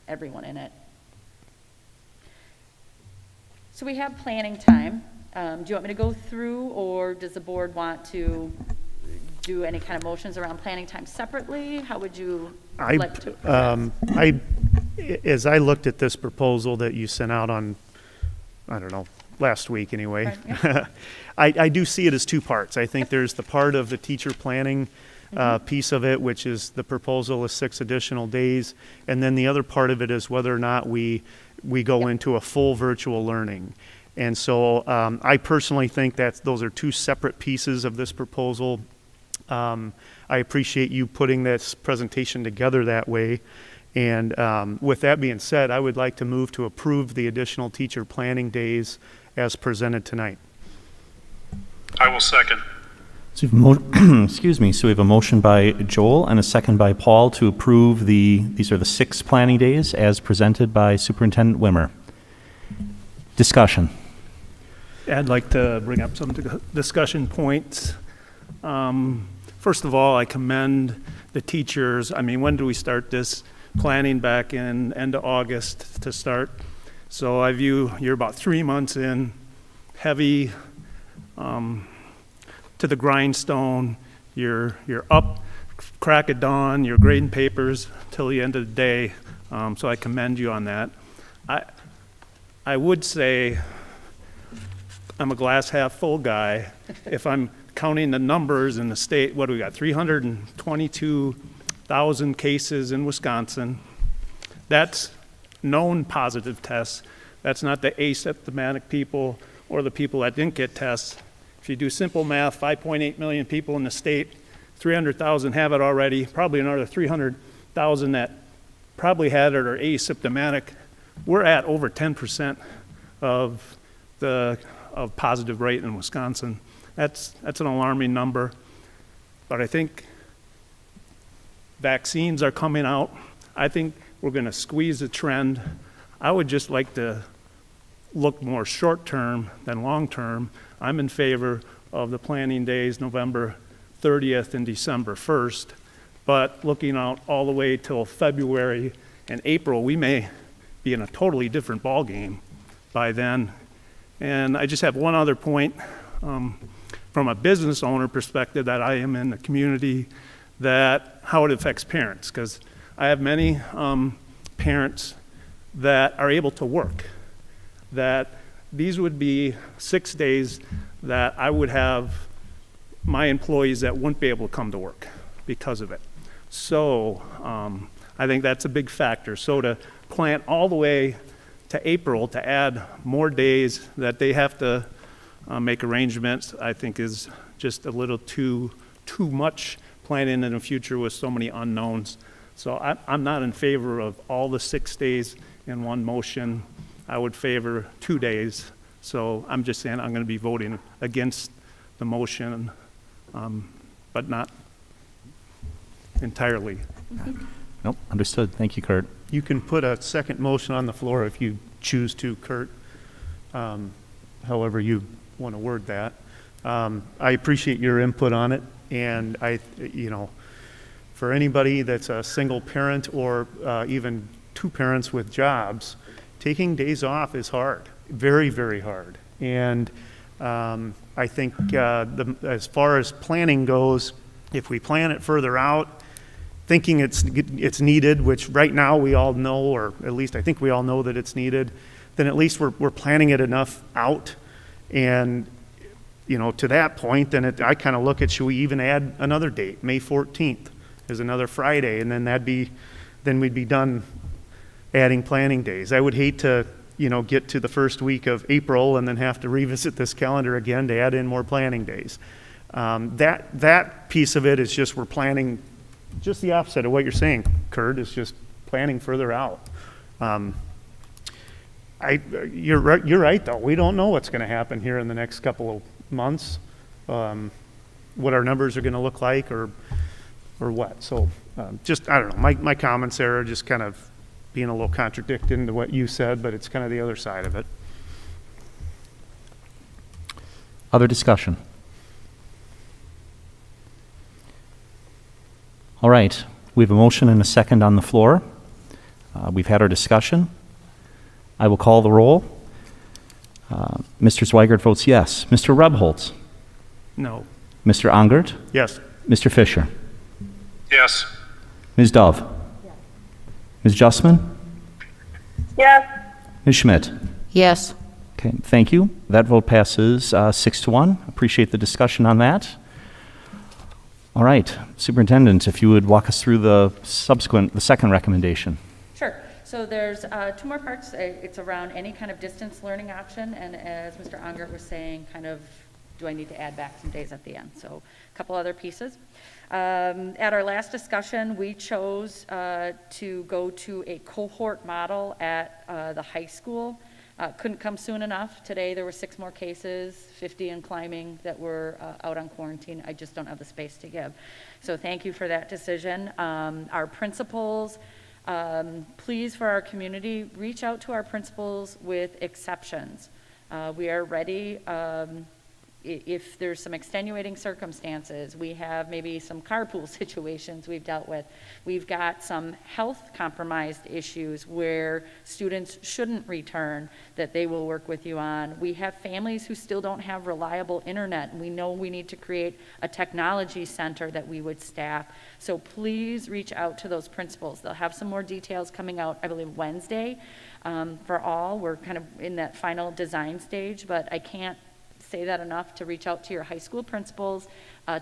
everyone in it. So we have planning time. Do you want me to go through, or does the board want to do any kind of motions around planning time separately? How would you like to progress? As I looked at this proposal that you sent out on, I don't know, last week anyway, right, yeah. I do see it as two parts. I think there's the part of the teacher planning piece of it, which is the proposal is 6 additional days, and then the other part of it is whether or not we go into a full virtual learning. And so I personally think that those are two separate pieces of this proposal. I appreciate you putting this presentation together that way. And with that being said, I would like to move to approve the additional teacher planning days as presented tonight. I will second. So excuse me. So we have a motion by Joel and a second by Paul to approve these are the 6 planning days as presented by Superintendent Wimmer. Discussion. I'd like to bring up some discussion points. First of all, I commend the teachers. I mean, when do we start this planning? Back in end of August to start. So I view you're about 3 months in, heavy, to the grindstone. You're up, crack of dawn. You're grading papers till the end of the day. So I commend you on that. I would say I'm a glass half full guy. If I'm counting the numbers in the state, what do we got? 322,000 cases in Wisconsin. That's known positive tests. That's not the asymptomatic people or the people that didn't get tests. If you do simple math, 5.8 million people in the state, 300,000 have it already, probably another 300,000 that probably had it or asymptomatic. We're at over 10% of the positive rate in Wisconsin. That's an alarming number. But I think vaccines are coming out. I think we're going to squeeze the trend. I would just like to look more short term than long term. I'm in favor of the planning days, November 30th and December 1st, but looking out all the way till February and April, we may be in a totally different ballgame by then. And I just have one other point from a business owner perspective that I am in the community, that how it affects parents, because I have many parents that are able to work, that these would be 6 days that I would have my employees that wouldn't be able to come to work because of it. So I think that's a big factor. So to plan all the way to April to add more days that they have to make arrangements, I think is just a little too much planning in the future with so many unknowns. So I'm not in favor of all the 6 days in one motion. I would favor 2 days. So I'm just saying I'm going to be voting against the motion, but not entirely. Nope, understood. Thank you, Kurt. You can put a second motion on the floor if you choose to, Kurt, however you want to word that. I appreciate your input on it, and for anybody that's a single parent or even two parents with jobs, taking days off is hard, very, very hard. And I think as far as planning goes, if we plan it further out, thinking it's needed, which right now we all know, or at least I think we all know that it's needed, then at least we're planning it enough out. And to that point, then I kind of look at, should we even add another date? May 14th is another Friday, and then we'd be done adding planning days. I would hate to get to the first week of April and then have to revisit this calendar again to add in more planning days. That piece of it is just, we're planning just the opposite of what you're saying, Kurt, is just planning further out. You're right, though. We don't know what's going to happen here in the next couple of months, what our numbers are going to look like, or what. So just, I don't know, my comments there are just kind of being a little contradicting to what you said, but it's kind of the other side of it. Other discussion? All right, we have a motion and a second on the floor. We've had our discussion. I will call the roll. Mr. Zweigert votes yes. Mr. Rebholz? No. Mr. Ongert? Yes. Mr. Fisher? Yes. Ms. Dove? Yes. Ms. Justman? Yes. Ms. Schmidt? Yes. Okay, thank you. That vote passes 6-1. Appreciate the discussion on that. All right, Superintendent, if you would walk us through the second recommendation. Sure. So there's two more parts. It's around any kind of distance learning option, and as Mr. Ongert was saying, kind of, do I need to add back some days at the end? So a couple other pieces. At our last discussion, we chose to go to a cohort model at the high school. Couldn't come soon enough. Today there were 6 more cases, 50 and climbing, that were out on quarantine. I just don't have the space to give. So thank you for that decision. Our principals, please, for our community, reach out to our principals with exceptions. We are ready. If there's some extenuating circumstances, we have maybe some carpool situations we've dealt with. We've got some health compromised issues where students shouldn't return that they will work with you on. We have families who still don't have reliable internet, and we know we need to create a technology center that we would staff. So please reach out to those principals. They'll have some more details coming out, I believe, Wednesday for all. We're kind of in that final design stage, but I can't say that enough, to reach out to your high school principals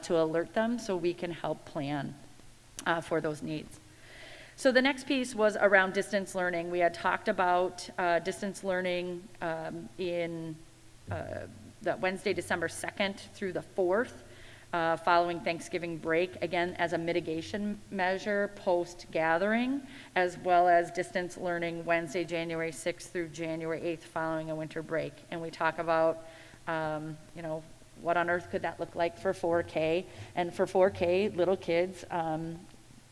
to alert them so we can help plan for those needs. So the next piece was around distance learning. We had talked about distance learning in that Wednesday, December 2nd through the 4th, following Thanksgiving break, again, as a mitigation measure post-gathering, as well as distance learning Wednesday, January 6th through January 8th following a winter break. And we talk about what on earth could that look like for 4K? And for 4K, little kids,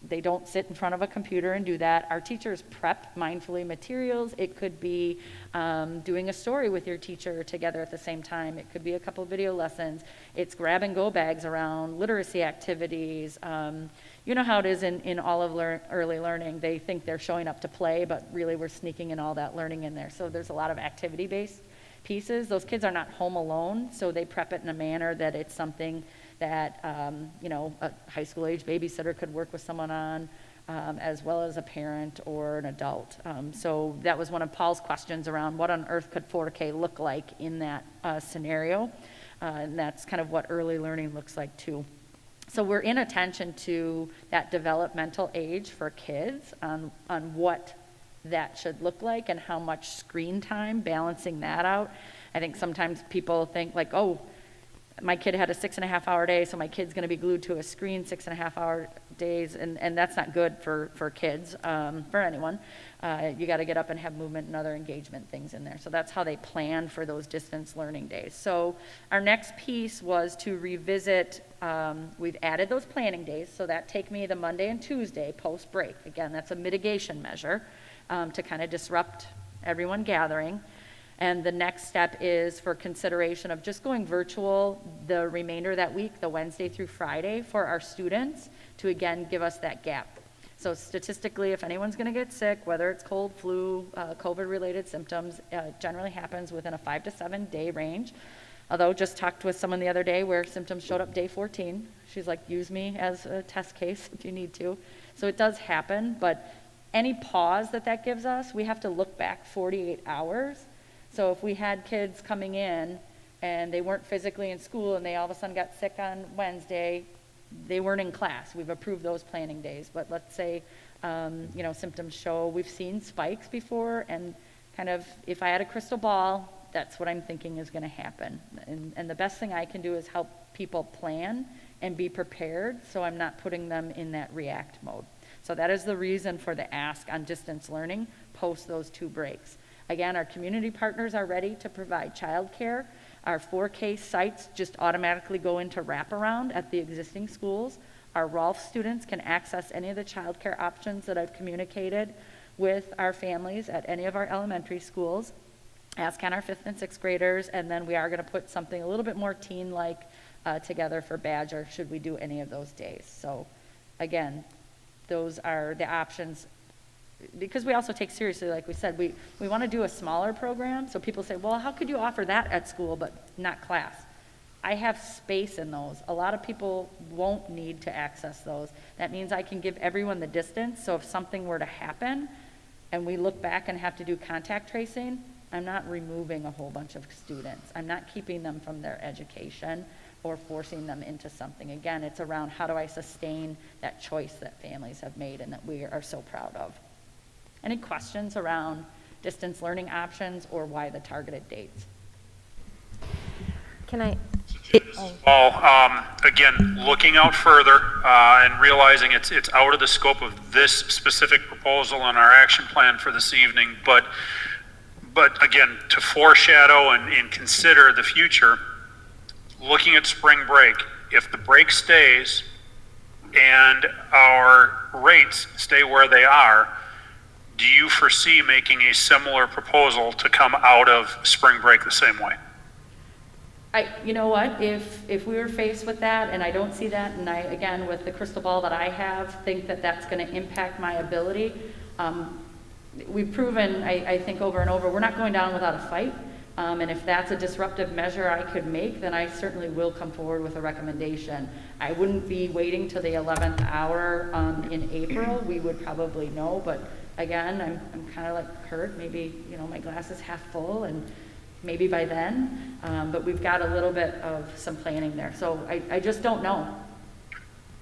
they don't sit in front of a computer and do that. Our teachers prep mindfully materials. It could be doing a story with your teacher together at the same time. It could be a couple video lessons. It's grab and go bags around literacy activities. You know how it is in all of early learning. They think they're showing up to play, but really we're sneaking in all that learning in there. So there's a lot of activity-based pieces. Those kids are not home alone, so they prep it in a manner that it's something that a high school age babysitter could work with someone on, as well as a parent or an adult. So that was one of Paul's questions around what on earth could 4K look like in that scenario, and that's kind of what early learning looks like too. So we're in attention to that developmental age for kids on what that should look like and how much screen time, balancing that out. I think sometimes people think like, oh, my kid had a 6.5 hour day, so my kid's going to be glued to a screen 6.5 hour days, and that's not good for kids, for anyone. You got to get up and have movement and other engagement things in there. So that's how they plan for those distance learning days. So our next piece was to revisit, we've added those planning days, so that take me the Monday and Tuesday post break. Again, that's a mitigation measure to kind of disrupt everyone gathering. And the next step is for consideration of just going virtual the remainder of that week, the Wednesday through Friday, for our students to, again, give us that gap. So statistically, if anyone's going to get sick, whether it's cold, flu, COVID-related symptoms, generally happens within a 5 to 7 day range. Although just talked with someone the other day where symptoms showed up day 14. She's like, use me as a test case if you need to. So it does happen, but any pause that gives us, we have to look back 48 hours. So if we had kids coming in and they weren't physically in school and they all of a sudden got sick on Wednesday, they weren't in class. We've approved those planning days. But let's say, symptoms show, we've seen spikes before, and kind of, if I had a crystal ball, that's what I'm thinking is going to happen. And the best thing I can do is help people plan and be prepared so I'm not putting them in that react mode. So that is the reason for the ask on distance learning post those 2 breaks. Again, our community partners are ready to provide childcare. Our 4K sites just automatically go into wraparound at the existing schools. Our Rolf students can access any of the childcare options that I've communicated with our families at any of our elementary schools, as can our 5th and 6th graders, and then we are going to put something a little bit more teen-like together for Badger should we do any of those days. So again, those are the options. Because we also take seriously, like we said, we want to do a smaller program. So people say, well, how could you offer that at school but not class? I have space in those. A lot of people won't need to access those. That means I can give everyone the distance. So if something were to happen and we look back and have to do contact tracing, I'm not removing a whole bunch of students. I'm not keeping them from their education or forcing them into something. Again, it's around how do I sustain that choice that families have made and that we are so proud of. Any questions around distance learning options or why the targeted dates? Can I? Again, looking out further and realizing it's out of the scope of this specific proposal on our action plan for this evening, but again, to foreshadow and consider the future, looking at spring break, if the break stays and our rates stay where they are, do you foresee making a similar proposal to come out of spring break the same way? You know what, if we were faced with that and I don't see that, and I, again, with the crystal ball that I have, think that that's going to impact my ability, we've proven, I think over and over, we're not going down without a fight. And if that's a disruptive measure I could make, then I certainly will come forward with a recommendation. I wouldn't be waiting till the 11th hour in April. We would probably know, but again, I'm kind of like Kurt, maybe, my glass is half full and maybe by then, but we've got a little bit of some planning there. So I just don't know.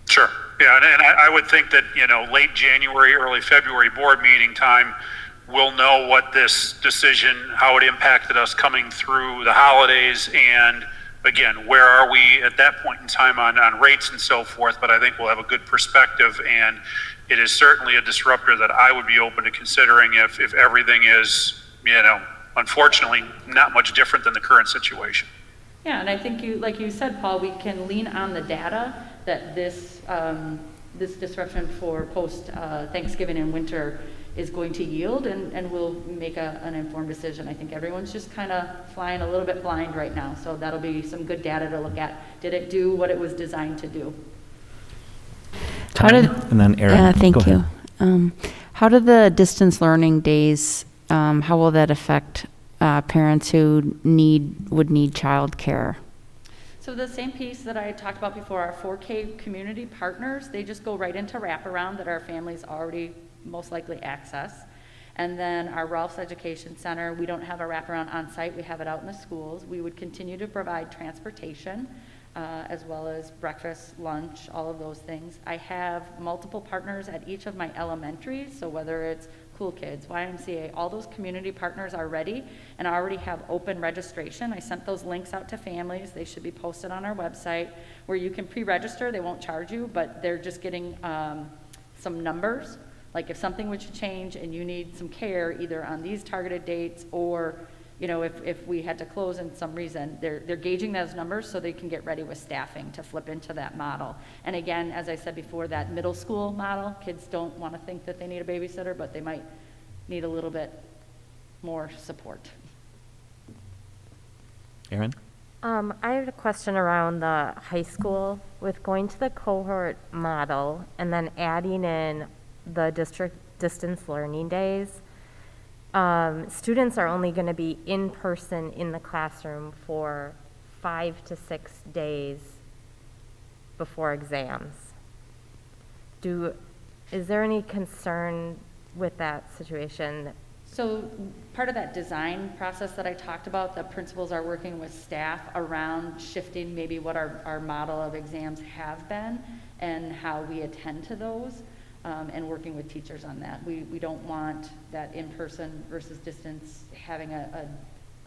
Sure, yeah, and I would think that, late January, early February board meeting time, we'll know what this decision, how it impacted us coming through the holidays, and again, where are we at that point in time on rates and so forth, but I think we'll have a good perspective, and it is certainly a disruptor that I would be open to considering if everything is, unfortunately, not much different than the current situation. Yeah, and I think like you said, Paul, we can lean on the data that this this disruption for post Thanksgiving and winter is going to yield, and we'll make an informed decision. I think everyone's just kind of flying a little bit blind right now, so that'll be some good data to look at. Did it do what it was designed to do? And then Erin. Thank Go you. ahead. How do the distance learning days, how will that affect parents who would need childcare? So the same piece that I talked about before, our 4K community partners, they just go right into wraparound that our families already most likely access. And then our Ralph's Education Center, we don't have a wraparound on site, we have it out in the schools. We would continue to provide transportation as well as breakfast, lunch, all of those things. I have multiple partners at each of my elementaries, so whether it's Cool Kids, YMCA, all those community partners are ready and already have open registration. I sent those links out to families. They should be posted on our website where you can pre-register. They won't charge you, but they're just getting some numbers. Like if something were to change and you need some care either on these targeted dates or, you know, if we had to close in some reason, they're gauging those numbers so they can get ready with staffing to flip into that model. And again, as I said before, that middle school model, kids don't want to think that they need a babysitter, but they might need a little bit more support. Erin? I have a question around the high school with going to the cohort model and then adding in the district distance learning days. Students are only going to be in person in the classroom for 5 to 6 days before exams. Is there any concern with that situation? So part of that design process that I talked about, the principals are working with staff around shifting maybe what our model of exams have been and how we attend to those. And working with teachers on that. We don't want that in-person versus distance having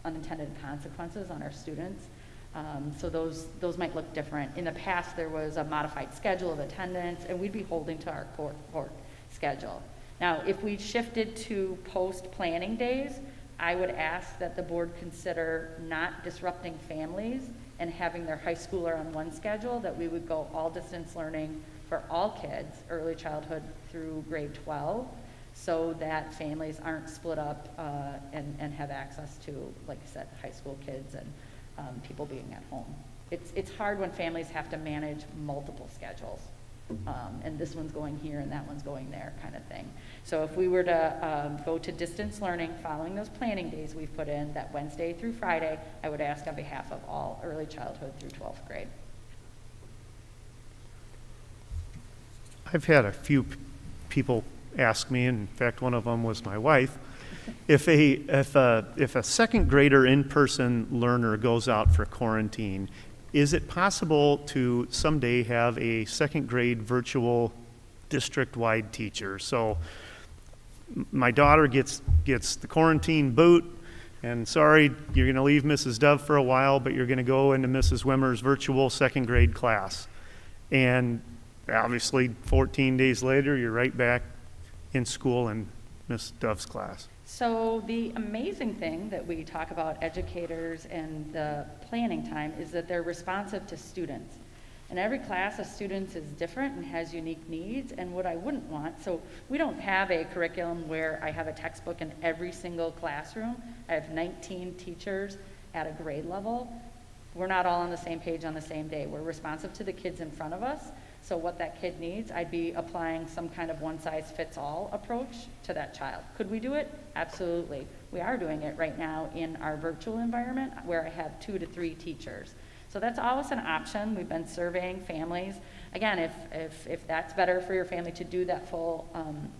unintended consequences on our students. So those might look different. In the past, there was a modified schedule of attendance, and we'd be holding to our court schedule. Now, if we shifted to post-planning days, I would ask that the board consider not disrupting families and having their high schooler on one schedule, that we would go all distance learning for all kids, early childhood through grade 12, so that families aren't split up and have access to, like I said, high school kids and people being at home. It's hard when families have to manage multiple schedules, and this one's going here and that one's going there kind of thing. So if we were to go to distance learning following those planning days we've put in, that Wednesday through Friday, I would ask on behalf of all early childhood through 12th grade. I've had a few people ask me, in fact, one of them was my wife, if a second grader in-person learner goes out for quarantine, is it possible to someday have a second grade virtual district-wide teacher? So my daughter gets the quarantine boot, and sorry, you're going to leave Mrs. Dove for a while, but you're going to go into Mrs. Wimmer's virtual second grade class. And obviously, 14 days later, you're right back in school in Miss Dove's class. So the amazing thing that we talk about educators and the planning time is that they're responsive to students. And every class of students is different and has unique needs, and what I wouldn't want, so we don't have a curriculum where I have a textbook in every single classroom. I have 19 teachers at a grade level. We're not all on the same page on the same day. We're responsive to the kids in front of us. So what that kid needs, I'd be applying some kind of one-size-fits-all approach to that child. Could we do it? Absolutely. We are doing it right now in our virtual environment where I have 2 to 3 teachers. So that's always an option. We've been surveying families. Again, if that's better for your family to do that full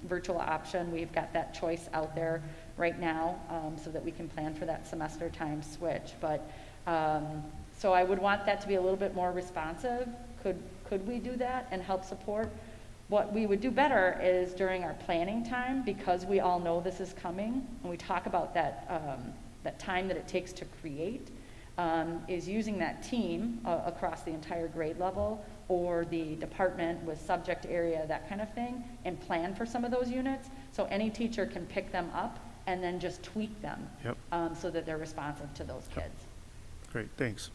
virtual option, we've got that choice out there right now so that we can plan for that semester time switch. But so I would want that to be a little bit more responsive. Could we do that and help support? What we would do better is during our planning time, because we all know this is coming, and we talk about that time that it takes to create, is using that team across the entire grade level or the department with subject area, that kind of thing, and plan for some of those units. So any teacher can pick them up and then just tweak them so that they're responsive to those kids. Great, thanks.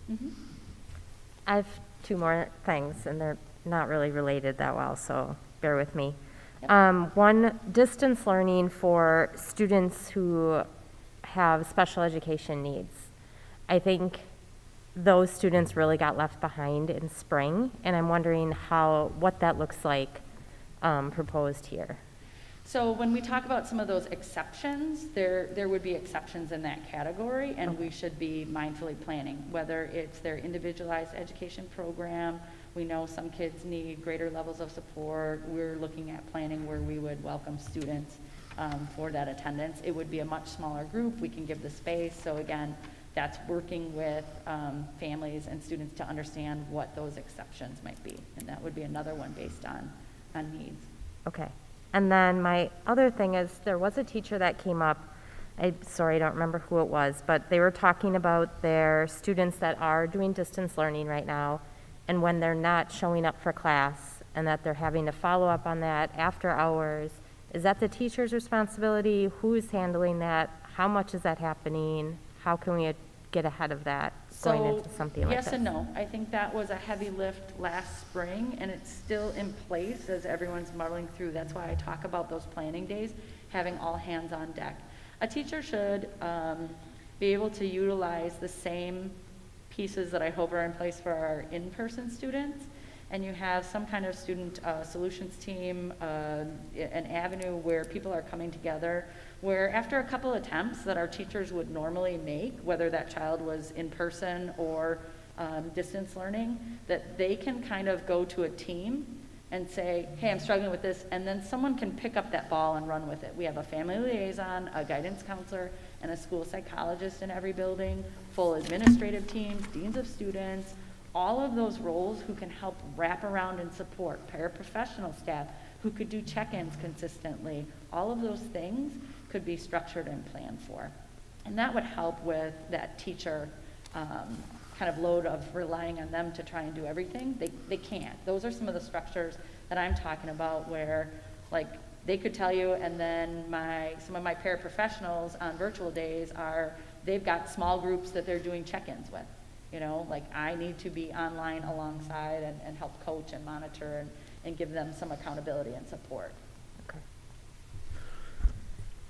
I have 2 more things, and they're not really related that well, so bear with me. One, distance learning for students who have special education needs. I think those students really got left behind in spring, and I'm wondering what that looks like proposed here. So when we talk about some of those exceptions, there would be exceptions in that category, and we should be mindfully planning, whether it's their individualized education program. We know some kids need greater levels of support. We're looking at planning where we would welcome students for that attendance. It would be a much smaller group. We can give the space. So again, that's working with families and students to understand what those exceptions might be. And that would be another one based on needs. Okay. And then my other thing is, there was a teacher that came up, I don't remember who it was, but they were talking about their students that are doing distance learning right now, and when they're not showing up for class, and that they're having to follow up on that after hours. Is that the teacher's responsibility? Who's handling that? How much is that happening? How can we get ahead of that going into something like this? Yes and no. I think that was a heavy lift last spring, and it's still in place as everyone's muddling through. That's why I talk about those planning days, having all hands on deck. A teacher should be able to utilize the same pieces that I hope are in place for our in-person students, and you have some kind of student solutions team, an avenue where people are coming together, where after a couple attempts that our teachers would normally make, whether that child was in person or distance learning, that they can kind of go to a team and say, hey, I'm struggling with this, and then someone can pick up that ball and run with it. We have a family liaison, a guidance counselor, and a school psychologist in every building, full administrative teams, deans of students, all of those roles who can help wrap around and support, paraprofessional staff who could do check-ins consistently. All of those things could be structured and planned for. And that would help with that teacher kind of load of relying on them to try and do everything. They can't. Those are some of the structures that I'm talking about where, like, they could tell you, and then some of my paraprofessionals on virtual days they've got small groups that they're doing check-ins with. You know, like I need to be online alongside and help coach and monitor and give them some accountability and support. Okay.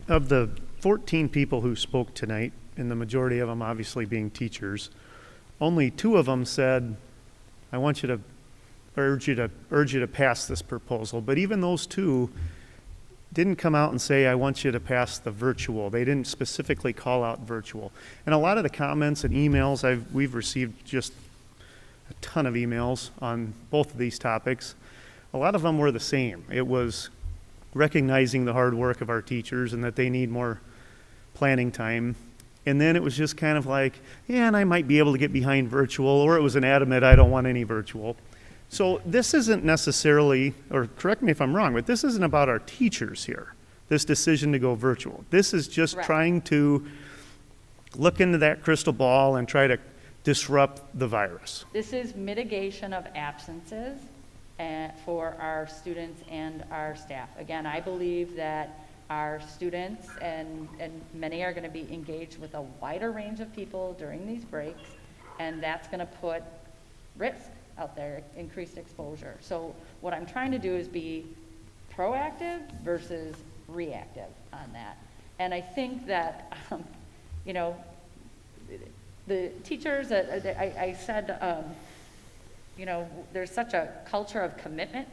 Of the 14 people who spoke tonight, and the majority of them obviously being teachers, only 2 of them said, I want you to urge you to pass this proposal. But even those 2 didn't come out and say, I want you to pass the virtual. They didn't specifically call out virtual. And a lot of the comments and emails, we've received just a ton of emails on both of these topics. A lot of them were the same. It was recognizing the hard work of our teachers and that they need more planning time. And then it was just kind of like, yeah, and I might be able to get behind virtual, or it was an adamant, I don't want any virtual. So this isn't necessarily, or correct me if I'm wrong, but this isn't about our teachers here, this decision to go virtual. This is just trying to look into that crystal ball and try to disrupt the virus. This is mitigation of absences for our students and our staff. Again, I believe that our students and many are going to be engaged with a wider range of people during these breaks, and that's going to put risk out there, increased exposure. So what I'm trying to do is be proactive versus reactive on that. And I think that, the teachers, I said, there's such a culture of commitment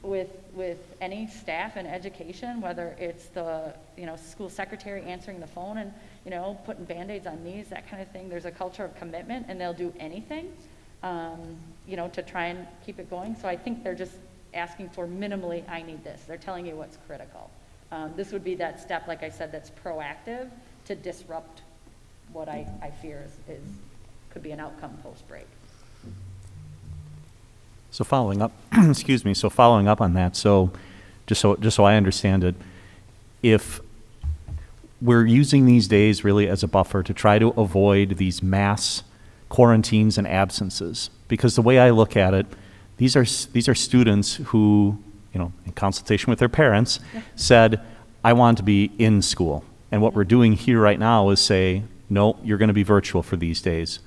with any staff in education, whether it's the, school secretary answering the phone and, putting Band-Aids on knees, that kind of thing. There's a culture of commitment, and they'll do anything to try and keep it going. So I think they're just asking for minimally, I need this. They're telling you what's critical. This would be that step, like I said, that's proactive to disrupt what I fear could be an outcome post-break. So following up, following up on that, just so I understand it, if we're using these days really as a buffer to try to avoid these mass quarantines and absences, because the way I look at it, these are students who, in consultation with their parents, said, I want to be in school. And what we're doing here right now is say, no, you're going to be virtual for these days.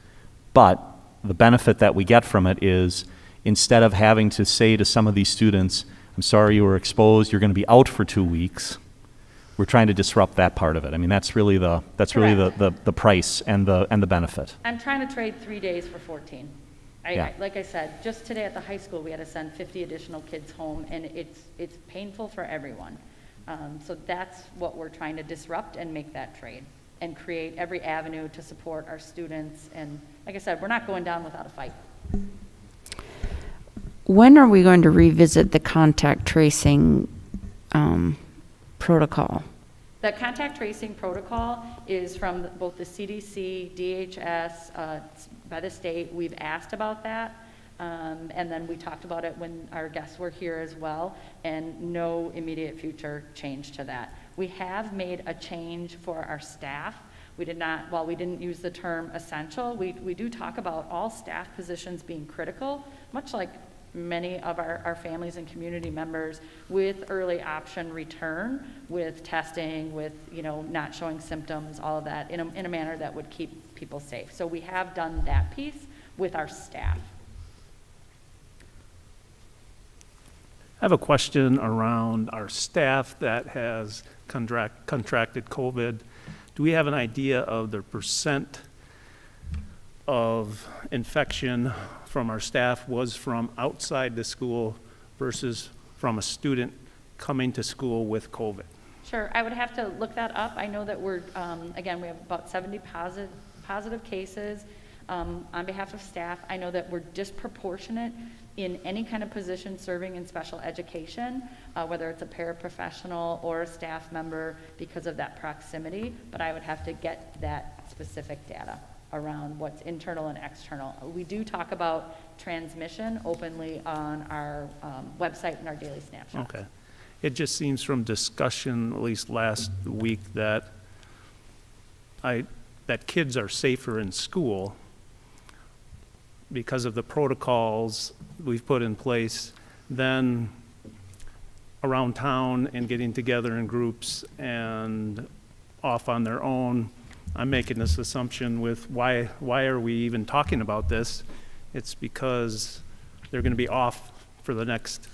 But the benefit that we get from it is, instead of having to say to some of these students, I'm sorry you were exposed, you're going to be out for 2 weeks. We're trying to disrupt that part of it. I mean, that's really the price and the benefit. I'm trying to trade 3 days for 14. Yeah. Like I said, just today at the high school, we had to send 50 additional kids home, and it's painful for everyone. So that's what we're trying to disrupt and make that trade and create every avenue to support our students. And like I said, we're not going down without a fight. When are we going to revisit the contact tracing protocol? The contact tracing protocol is from both the CDC, DHS, by the state. We've asked about that. And then we talked about it when our guests were here as well, and no immediate future change to that. We have made a change for our staff. We did not, while we didn't use the term essential, we do talk about all staff positions being critical, much like many of our families and community members, with early option return, with testing, with not showing symptoms, all of that in a manner that would keep people safe. So we have done that piece with our staff. I have a question around our staff that has contracted COVID. Do we have an idea of the percent of infection from our staff was from outside the school versus from a student coming to school with COVID? Sure, I would have to look that up. I know that we're, again, we have about 70 positive cases on behalf of staff. I know that we're disproportionate in any kind of position serving in special education, whether it's a paraprofessional or a staff member, because of that proximity, but I would have to get that specific data around what's internal and external. We do talk about transmission openly on our website and our daily snapshots. Okay. It just seems from discussion, at least last week, that kids are safer in school because of the protocols we've put in place than around town and getting together in groups and off on their own. I'm making this assumption with why are we even talking about this? It's because they're going to be off for the next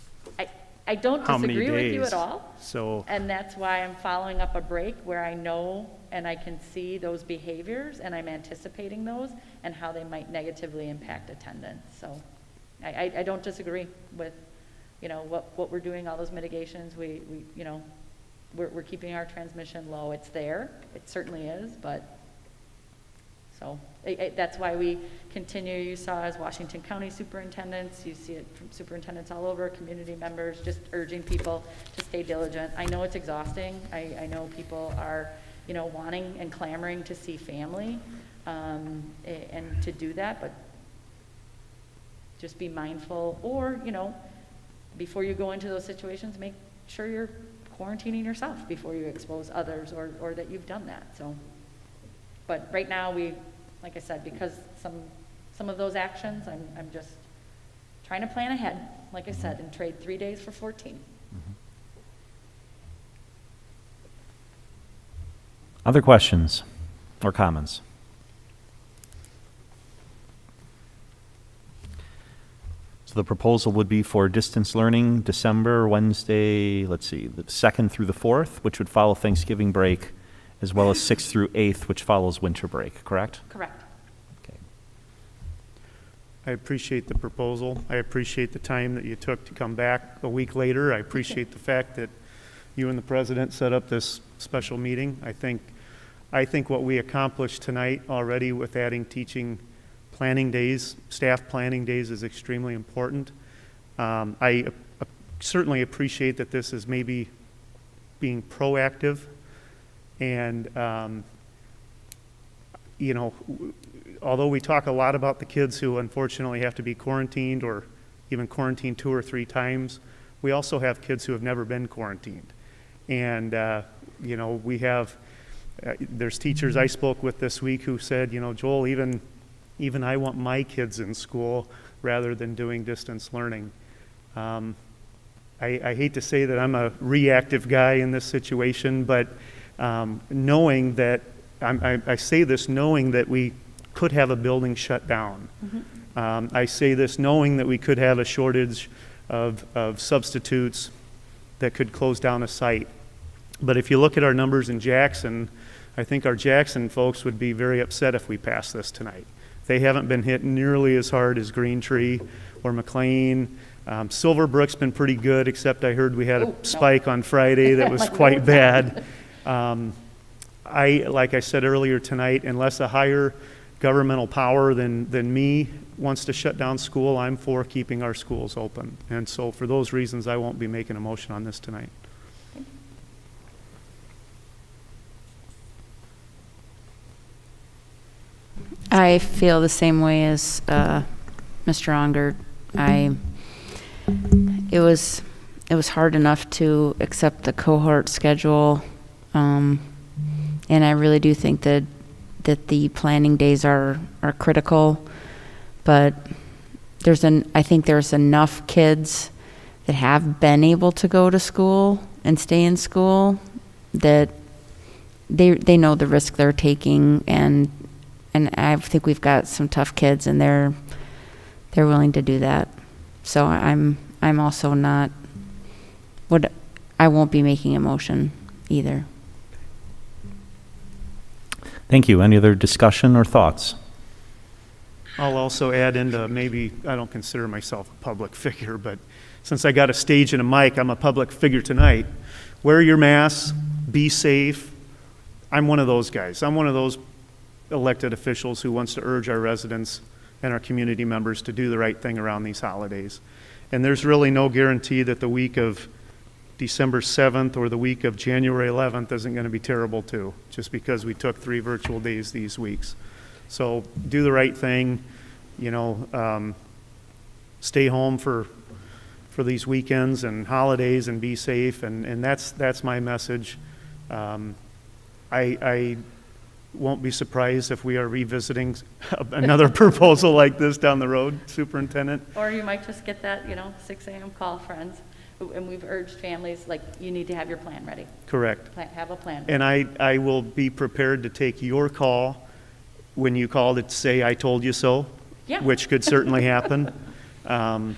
I don't how many disagree with you days? at all. So, and that's why I'm following up a break where I know and I can see those behaviors and I'm anticipating those and how they might negatively impact attendance. So I don't disagree with, what we're doing, all those mitigations. We're keeping our transmission low. It's there. It certainly is, but so that's why we continue. You saw as Washington County superintendents, you see it from superintendents all over, community members, just urging people to stay diligent. I know it's exhausting. I know people are, wanting and clamoring to see family and to do that, but just be mindful, or, before you go into those situations, make sure you're quarantining yourself before you expose others, or that you've done that. So, but right now like I said, because some of those actions, I'm just trying to plan ahead, like I said, and trade 3 days for 14. Other questions or comments? So the proposal would be for distance learning December, Wednesday, the 2nd through the 4th, which would follow Thanksgiving break, as well as 6th through 8th, which follows winter break, correct? Correct. Okay. I appreciate the proposal. I appreciate the time that you took to come back a week later. I appreciate the fact that you and the president set up this special meeting. I think what we accomplished tonight already with adding teaching planning days, staff planning days, is extremely important. I certainly appreciate that this is maybe being proactive. And, although we talk a lot about the kids who unfortunately have to be quarantined or even quarantined 2 or 3 times, we also have kids who have never been quarantined. And, we have, there's teachers I spoke with this week who said, Joel, even I want my kids in school rather than doing distance learning. I hate to say that I'm a reactive guy in this situation, but knowing that, I say this knowing that we could have a building shut down. Mm-hmm. I say this knowing that we could have a shortage of substitutes that could close down a site. But if you look at our numbers in Jackson, I think our Jackson folks would be very upset if we pass this tonight. They haven't been hit nearly as hard as Green Tree or McLean. Silverbrook's been pretty good, except I heard we had a spike on Friday that was quite bad. Like I said earlier tonight, unless a higher governmental power than me wants to shut down school, I'm for keeping our schools open. And so for those reasons, I won't be making a motion on this tonight. I feel the same way as Mr. Unger. It was hard enough to accept the cohort schedule, and I really do think that the planning days are critical. But I think there's enough kids that have been able to go to school and stay in school that they know the risk they're taking, and I think we've got some tough kids, and they're willing to do that. So I'm also not, I won't be making a motion either. Thank you. Any other discussion or thoughts? I'll also add into, maybe, I don't consider myself a public figure, but since I got a stage and a mic, I'm a public figure tonight. Wear your masks, be safe. I'm one of those guys. I'm one of those elected officials who wants to urge our residents and our community members to do the right thing around these holidays. And there's really no guarantee that the week of December 7th or the week of January 11th isn't going to be terrible too, just because we took 3 virtual days these weeks. So do the right thing, stay home for these weekends and holidays and be safe, and that's my message. I won't be surprised if we are revisiting another proposal like this down the road, Superintendent. Or you might just get that, 6 a.m. call, friends. And we've urged families, you need to have your plan ready. Correct. Have a plan. And I will be prepared to take your call when you call to say, I told you so, Yeah. which could certainly happen. But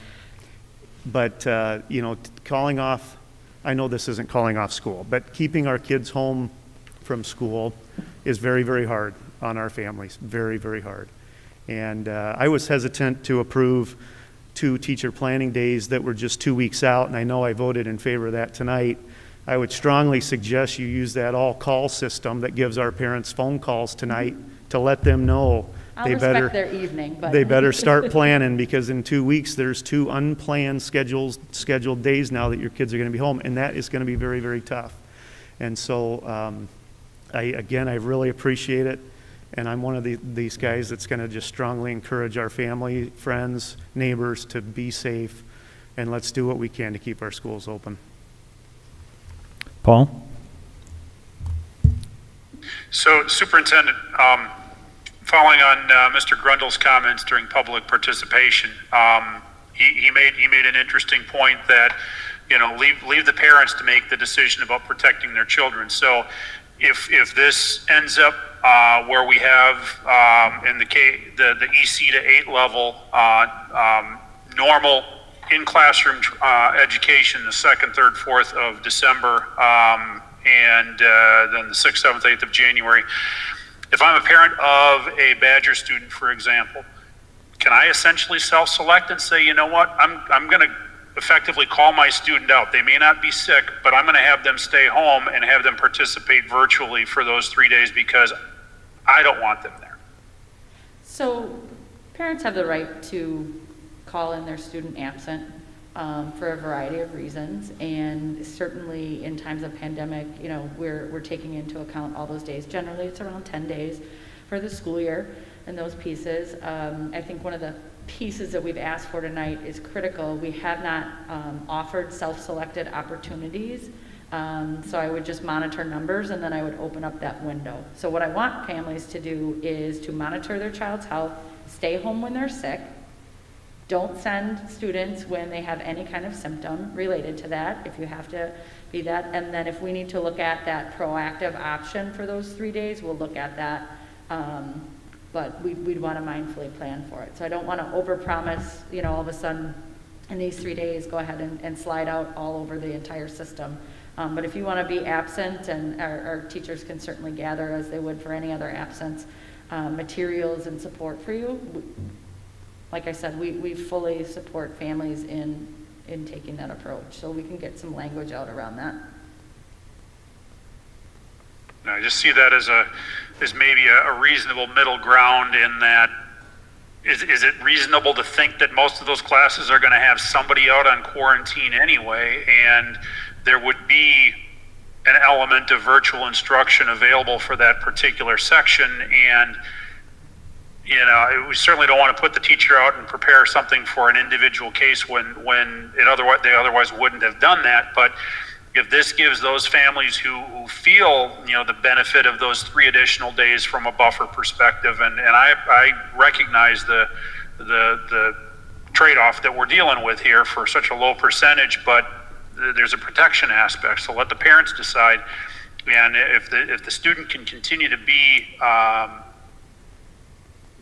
calling off, I know this isn't calling off school, but keeping our kids home from school is very, very hard on our families, very, very hard. And I was hesitant to approve 2 teacher planning days that were just 2 weeks out, and I know I voted in favor of that tonight. I would strongly suggest you use that all-call system that gives our parents phone calls tonight to let them know I'll respect their evening, but they better start planning, because in 2 weeks there's 2 unplanned scheduled days now that your kids are going to be home, and that is going to be very, very tough. And so I really appreciate it, and I'm one of these guys that's going to just strongly encourage our family, friends, neighbors to be safe, and let's do what we can to keep our schools open. Paul? So, Superintendent, following on Mr. Grundle's comments during public participation, he made an interesting point that, leave the parents to make the decision about protecting their children. So, if this ends up where we have in the EC to 8 level normal in-classroom education the 2nd, 3rd, 4th of December, and then the 6th, 7th, 8th of January. If I'm a parent of a Badger student, for example, can I essentially self-select and say, you know what, I'm going to effectively call my student out. They may not be sick, but I'm going to have them stay home and have them participate virtually for those 3 days because I don't want them there. So parents have the right to call in their student absent for a variety of reasons, and certainly in times of pandemic, we're taking into account all those days. Generally, it's around 10 days for the school year and those pieces. I think one of the pieces that we've asked for tonight is critical. We have not offered self-selected opportunities, so I would just monitor numbers, and then I would open up that window. So what I want families to do is to monitor their child's health, stay home when they're sick, don't send students when they have any kind of symptom related to that, if you have to be that. And then if we need to look at that proactive option for those 3 days, we'll look at that. But we'd want to mindfully plan for it. So I don't want to overpromise, all of a sudden And these 3 days go ahead and slide out all over the entire system. But if you want to be absent, and our teachers can certainly gather as they would for any other absence, materials and support for you. Like I said, we fully support families in taking that approach, so we can get some language out around that. I just see that as maybe a reasonable middle ground in that. Is it reasonable to think that most of those classes are going to have somebody out on quarantine anyway, and there would be an element of virtual instruction available for that particular section? And we certainly don't want to put the teacher out and prepare something for an individual case when they otherwise wouldn't have done that. But if this gives those families who feel the benefit of those 3 additional days from a buffer perspective, and I recognize the trade-off that we're dealing with here for such a low percentage, but there's a protection aspect. So let the parents decide, and if the student can continue to be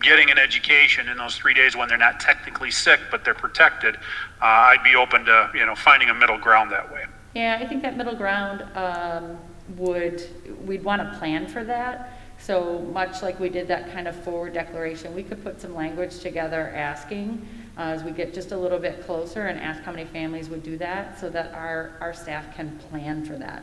getting an education in those 3 days when they're not technically sick but they're protected, I'd be open to finding a middle ground that way. Yeah, I think that middle ground we'd want to plan for that. So much like we did that kind of forward declaration, we could put some language together asking as we get just a little bit closer and ask how many families would do that, so that our staff can plan for that.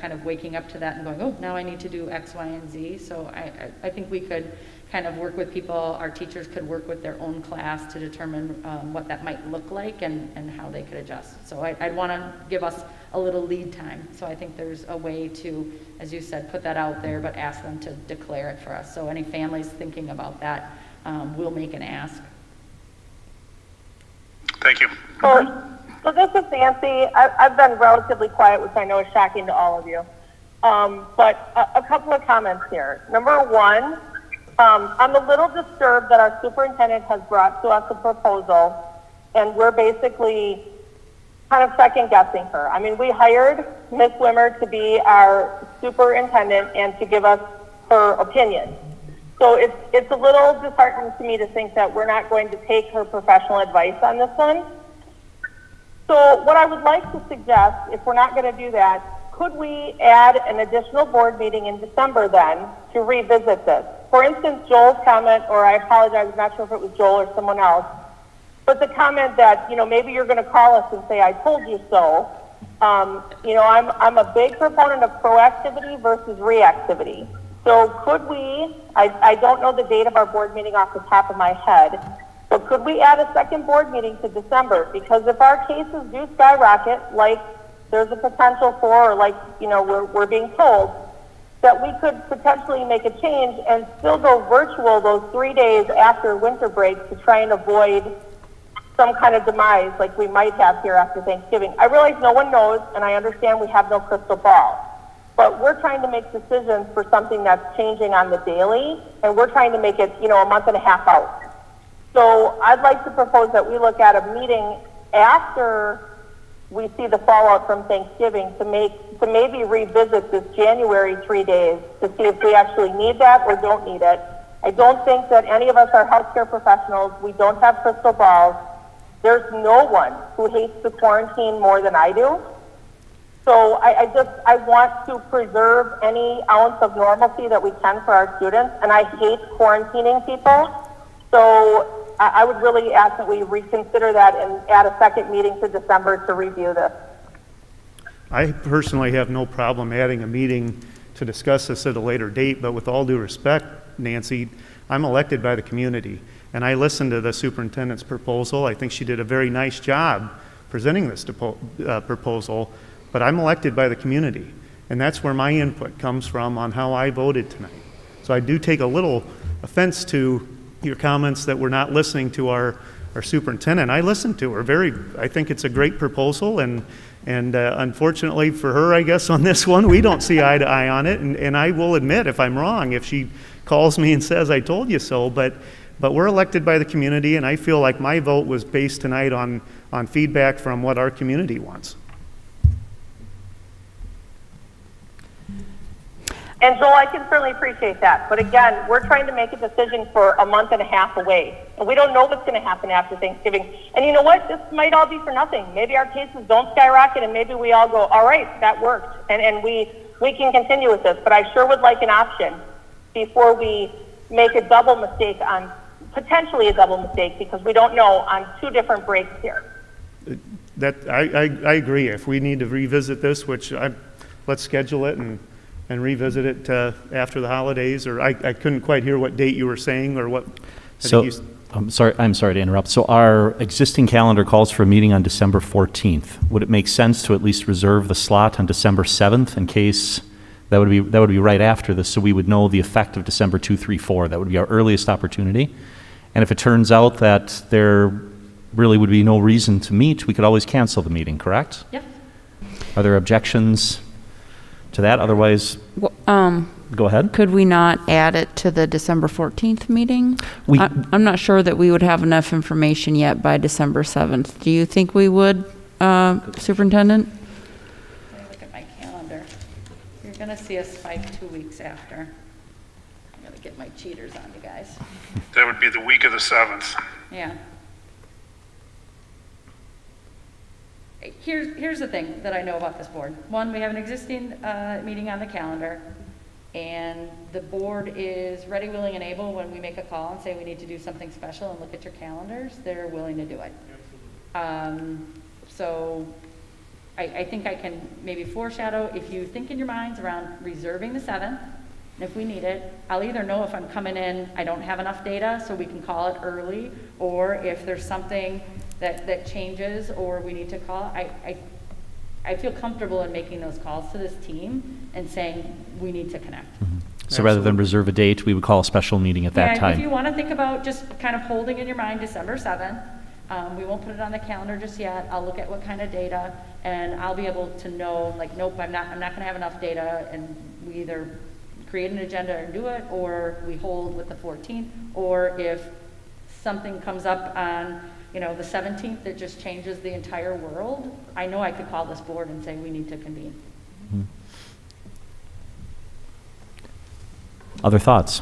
Kind of waking up to that and going, oh, now I need to do X, Y, and Z. So I think we could kind of work with people, our teachers could work with their own class to determine what that might look like and how they could adjust. So I'd want to give us a little lead time. So I think there's a way to, as you said, put that out there, but ask them to declare it for us. So any families thinking about that, we'll make an ask. Thank you. So this is Nancy. I've been relatively quiet, which I know is shocking to all of you. But a couple of comments here. Number one, I'm a little disturbed that our superintendent has brought to us a proposal, and we're basically kind of second guessing her. I mean, we hired Ms. Wimmer to be our superintendent and to give us her opinion. So it's a little disheartening to me to think that we're not going to take her professional advice on this one. So what I would like to suggest, if we're not going to do that, could we add an additional board meeting in December then to revisit this? For instance, Joel's comment, or I apologize, I'm not sure if it was Joel or someone else, but the comment that, maybe you're going to call us and say, I told you so. I'm a big proponent of proactivity versus reactivity. So could we, I don't know the date of our board meeting off the top of my head, but could we add a second board meeting to December? Because if our cases do skyrocket, like there's a potential for, or like, we're being told, that we could potentially make a change and still go virtual those 3 days after winter break to try and avoid some kind of demise like we might have here after Thanksgiving. I realize no one knows, and I understand we have no crystal ball. But we're trying to make decisions for something that's changing on the daily, and we're trying to make it, a month and a half out. So I'd like to propose that we look at a meeting after we see the fallout from Thanksgiving to maybe revisit this January 3 days to see if we actually need that or don't need it. I don't think that any of us are healthcare professionals. We don't have crystal balls. There's no one who hates the quarantine more than I do. So I want to preserve any ounce of normalcy that we can for our students, and I hate quarantining people. So I would really ask that we reconsider that and add a second meeting to December to review this. I personally have no problem adding a meeting to discuss this at a later date, but with all due respect, Nancy, I'm elected by the community, and I listened to the superintendent's proposal. I think she did a very nice job presenting this proposal, but I'm elected by the community, and that's where my input comes from on how I voted tonight. So I do take a little offense to your comments that we're not listening to our superintendent. I listened to her. I think it's a great proposal, and unfortunately for her, I guess, on this one, we don't see eye to eye on it, and I will admit if I'm wrong, if she calls me and says, I told you so, but we're elected by the community, and I feel like my vote was based tonight on feedback from what our community wants. And Joel, I can certainly appreciate that. But again, we're trying to make a decision for a month and a half away. And we don't know what's going to happen after Thanksgiving. And you know what? This might all be for nothing. Maybe our cases don't skyrocket and maybe we all go, all right, that worked. And we can continue with this. But I sure would like an option before we make a double mistake on, potentially a double mistake, because we don't know on 2 different breaks here. I agree. If we need to revisit this, let's schedule it and revisit it after the holidays, or I couldn't quite hear what date you were saying or what. So, I'm sorry to interrupt. So our existing calendar calls for a meeting on December 14th. Would it make sense to at least reserve the slot on December 7th in case that would be right after this, so we would know the effect of December 2, 3, 4. That would be our earliest opportunity. And if it turns out that there really would be no reason to meet, we could always cancel the meeting, correct? Yep. Are there objections to that? Otherwise, go ahead. Could we not add it to the December 14th meeting? I'm not sure that we would have enough information yet by December 7th. Do you think we would, Superintendent? Let me look at my calendar. You're going to see a spike 2 weeks after. I'm going to get my cheaters on you guys. That would be the week of the 7th. Yeah. Here's the thing that I know about this board. One, we have an existing meeting on the calendar, and the board is ready, willing, and able when we make a call and say we need to do something special and look at your calendars, they're willing to do it. So I think I can maybe foreshadow, if you think in your minds around reserving the 7th, and if we need it, I'll either know if I'm coming in, I don't have enough data, so we can call it early, or if there's something that changes or we need to call. I feel comfortable in making those calls to this team and saying we need to connect. Mm-hmm. So rather than reserve a date, we would call a special meeting at that time. If you want to think about just kind of holding in your mind December 7th, we won't put it on the calendar just yet. I'll look at what kind of data, and I'll be able to know, like, nope, I'm not going to have enough data, and we either create an agenda and do it, or we hold with the 14th, or if something comes up on the 17th that just changes the entire world, I know I could call this board and say we need to convene. Mm-hmm. Other thoughts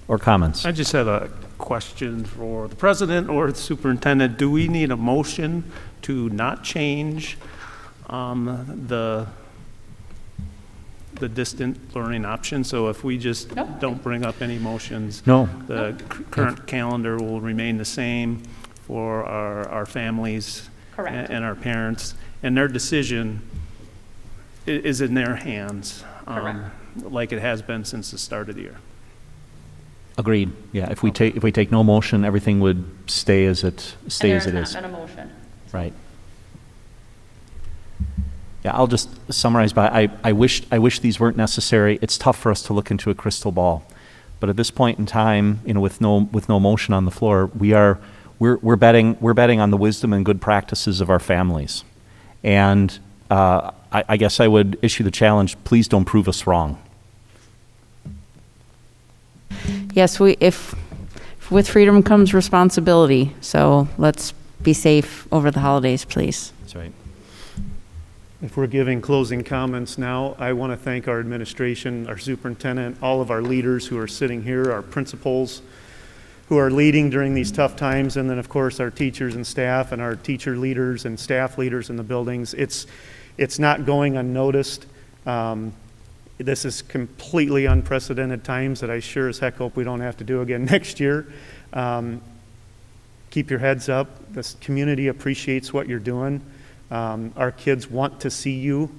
or comments? I just have a question for the president or the superintendent. Do we need a motion to not change the distant learning option? So if we just don't bring up any motions, the current calendar will remain the same for our families and our parents, and their decision is in their hands, like it has been since the start of the year. Agreed. Yeah. If we take no motion, everything would stay as it is. There's not been a motion. Right. Yeah. I'll just summarize by I wish these weren't necessary. It's tough for us to look into a crystal ball, but at this point in time, with no motion on the floor, we're betting on the wisdom and good practices of our families, and I guess I would issue the challenge: please don't prove us wrong. Yes, if with freedom comes responsibility, so let's be safe over the holidays, please. That's right. If we're giving closing comments now, I want to thank our administration, our superintendent, all of our leaders who are sitting here, our principals who are leading during these tough times, and then of course our teachers and staff and our teacher leaders and staff leaders in the buildings. It's not going unnoticed. This is completely unprecedented times that I sure as heck hope we don't have to do again next year. Keep your heads up. This community appreciates what you're doing. Our kids want to see you,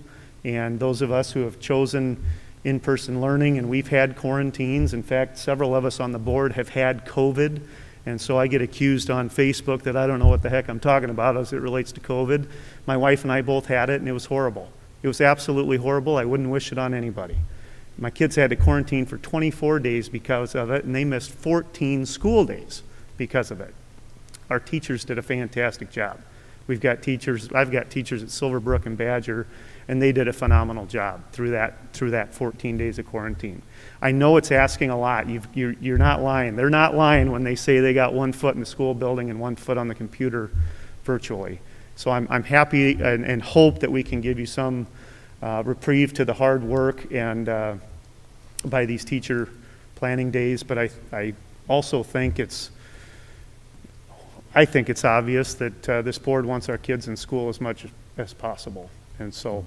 and those of us who have chosen in-person learning, and we've had quarantines. In fact, several of us on the board have had COVID, and so I get accused on Facebook that I don't know what the heck I'm talking about as it relates to COVID. My wife and I both had it, and it was horrible. It was absolutely horrible. I wouldn't wish it on anybody. My kids had to quarantine for 24 days because of it, and they missed 14 school days because of it. Our teachers did a fantastic job. I've got teachers at Silverbrook and Badger, and they did a phenomenal job through that 14 days of quarantine. I know it's asking a lot. You're not lying. They're not lying when they say they got 1 foot in the school building and 1 foot on the computer virtually. So I'm happy and hope that we can give you some reprieve to the hard work and by these teacher planning days, but I also think it's obvious that this board wants our kids in school as much as possible. And so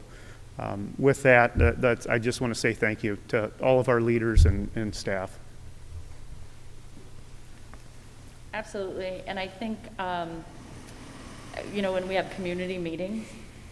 with that, I just want to say thank you to all of our leaders and staff. Absolutely, and I think, you know, when we have community meetings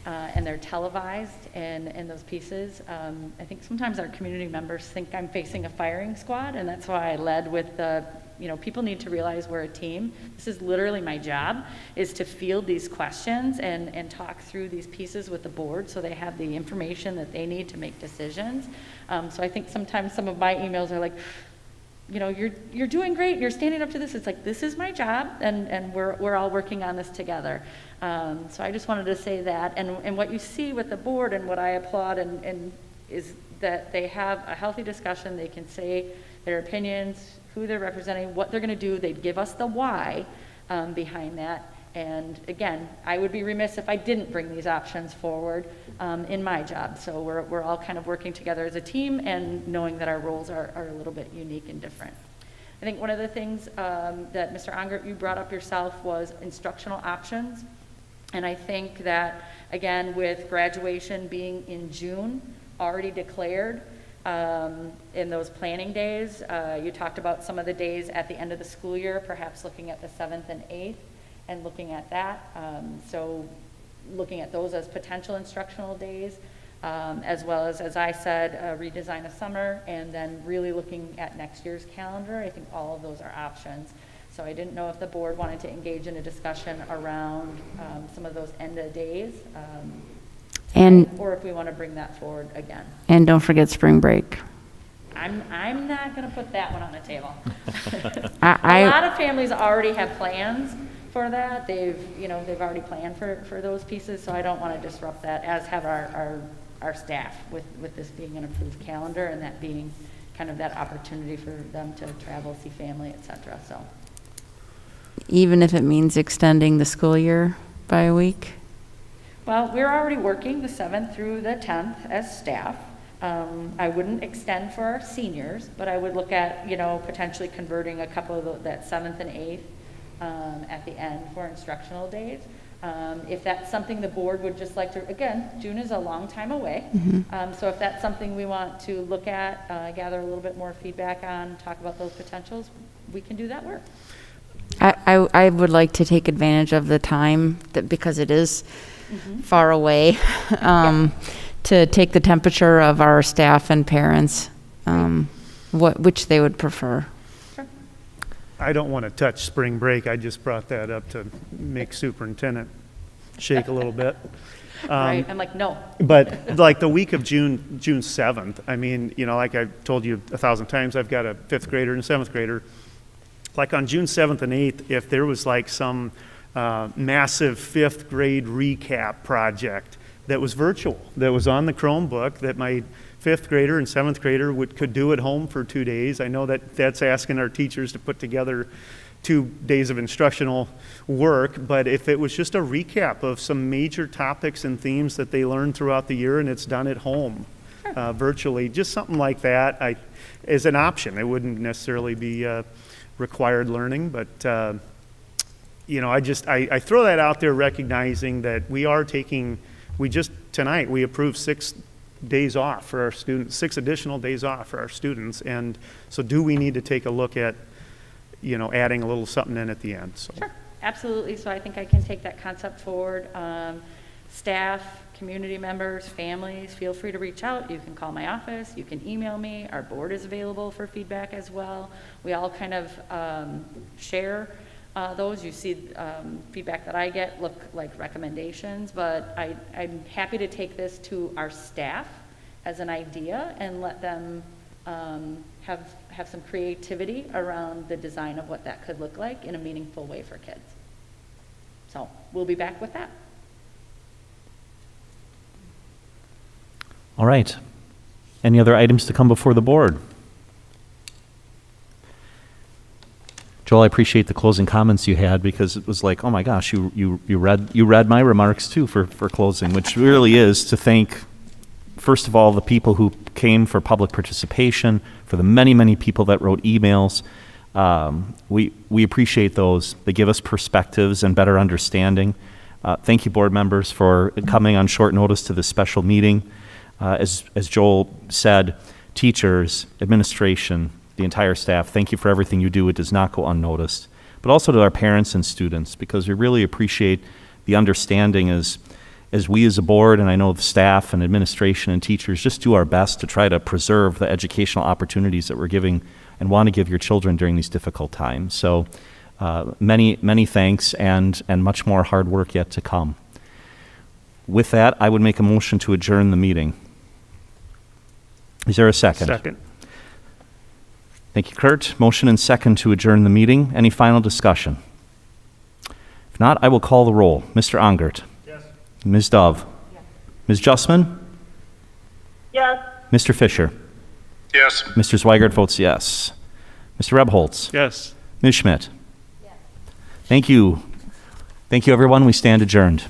and they're televised and those pieces, I think sometimes our community members think I'm facing a firing squad, and that's why I led with the, you know, people need to realize we're a team. This is literally my job, is to field these questions and talk through these pieces with the board so they have the information that they need to make decisions. So I think sometimes some of my emails are like, you know, you're doing great, you're standing up to this. It's like, this is my job, and we're all working on this together. So I just wanted to say that, and what you see with the board and what I applaud and is that they have a healthy discussion. They can say their opinions, who they're representing, what they're going to do. They give us the why behind that. And again, I would be remiss if I didn't bring these options forward in my job. So we're all kind of working together as a team and knowing that our roles are a little bit unique and different. I think one of the things that Mr. Ongert, you brought up yourself was instructional options. And I think that, again, with graduation being in June, already declared, in those planning days, you talked about some of the days at the end of the school year, perhaps looking at the 7th and 8th. And looking at that, so looking at those as potential instructional days, as well as I said, redesign of summer, and then really looking at next year's calendar. I think all of those are options. So I didn't know if the board wanted to engage in a discussion around some of those end of days, or if we want to bring that forward again. And don't forget spring break. I'm not going to put that one on the table. A lot of families already have plans for that. They've already planned for those pieces, so I don't want to disrupt that, as have our staff with this being an approved calendar and that being kind of that opportunity for them to travel, see family, etc. So Even if it means extending the school year by a week? Well, we're already working the 7th through the 10th as staff. I wouldn't extend for our seniors, but I would look at, potentially converting a couple of that 7th and 8th at the end for instructional days. If that's something the board would just like to, again, June is a long time away. So if that's something we want to look at, gather a little bit more feedback on, talk about those potentials, we can do that work. I would like to take advantage of the time because it is far away, to take the temperature of our staff and parents, which they would prefer. I don't want to touch spring break. I just brought that up to make superintendent shake a little bit. Right, I'm like, no. But like the week of June 7th, I mean, like I've told you 1,000 times, I've got a 5th grader and a 7th grader. Like on June 7th and 8th, if there was like some massive 5th grade recap project that was virtual, that was on the Chromebook, that my 5th grader and 7th grader could do at home for 2 days. I know that's asking our teachers to put together 2 days of instructional work, but if it was just a recap of some major topics and themes that they learned throughout the year and it's done at home virtually, just something like that is an option. It wouldn't necessarily be required learning, but I throw that out there recognizing that tonight we approved 6 days off for our students, 6 additional days off for our students, and so do we need to take a look at adding a little something in at the end? So. Sure, absolutely. So I think I can take that concept forward. Staff, community members, families, feel free to reach out. You can call my office, you can email me. Our board is available for feedback as well. We all kind of share those. You see feedback that I get look like recommendations, but I'm happy to take this to our staff as an idea and let them have some creativity around the design of what that could look like in a meaningful way for kids. So we'll be back with that. All right. Any other items to come before the board? Joel, I appreciate the closing comments you had, because it was like, oh my gosh, you read my remarks too for closing, which really is to thank first of all, the people who came for public participation, for the many, many people that wrote emails. We appreciate those. They give us perspectives and better understanding. Thank you, board members, for coming on short notice to this special meeting. As Joel said, teachers, administration, the entire staff, thank you for everything you do. It does not go unnoticed. But also to our parents and students, because we really appreciate the understanding as we as a board, and I know the staff and administration and teachers, just do our best to try to preserve the educational opportunities that we're giving and want to give your children during these difficult times. So many, many thanks and much more hard work yet to come. With that, I would make a motion to adjourn the meeting. Is there a second? Second. Thank you, Kurt. Motion and second to adjourn the meeting. Any final discussion? If not, I will call the roll. Mr. Ongert. Yes. Ms. Dove. Yes. Ms. Justman. Yes. Mr. Fisher. Yes. Mr. Zweigert votes yes. Mr. Rebholz. Yes. Ms. Schmidt. Yes. Thank you. Thank you, everyone. We stand adjourned.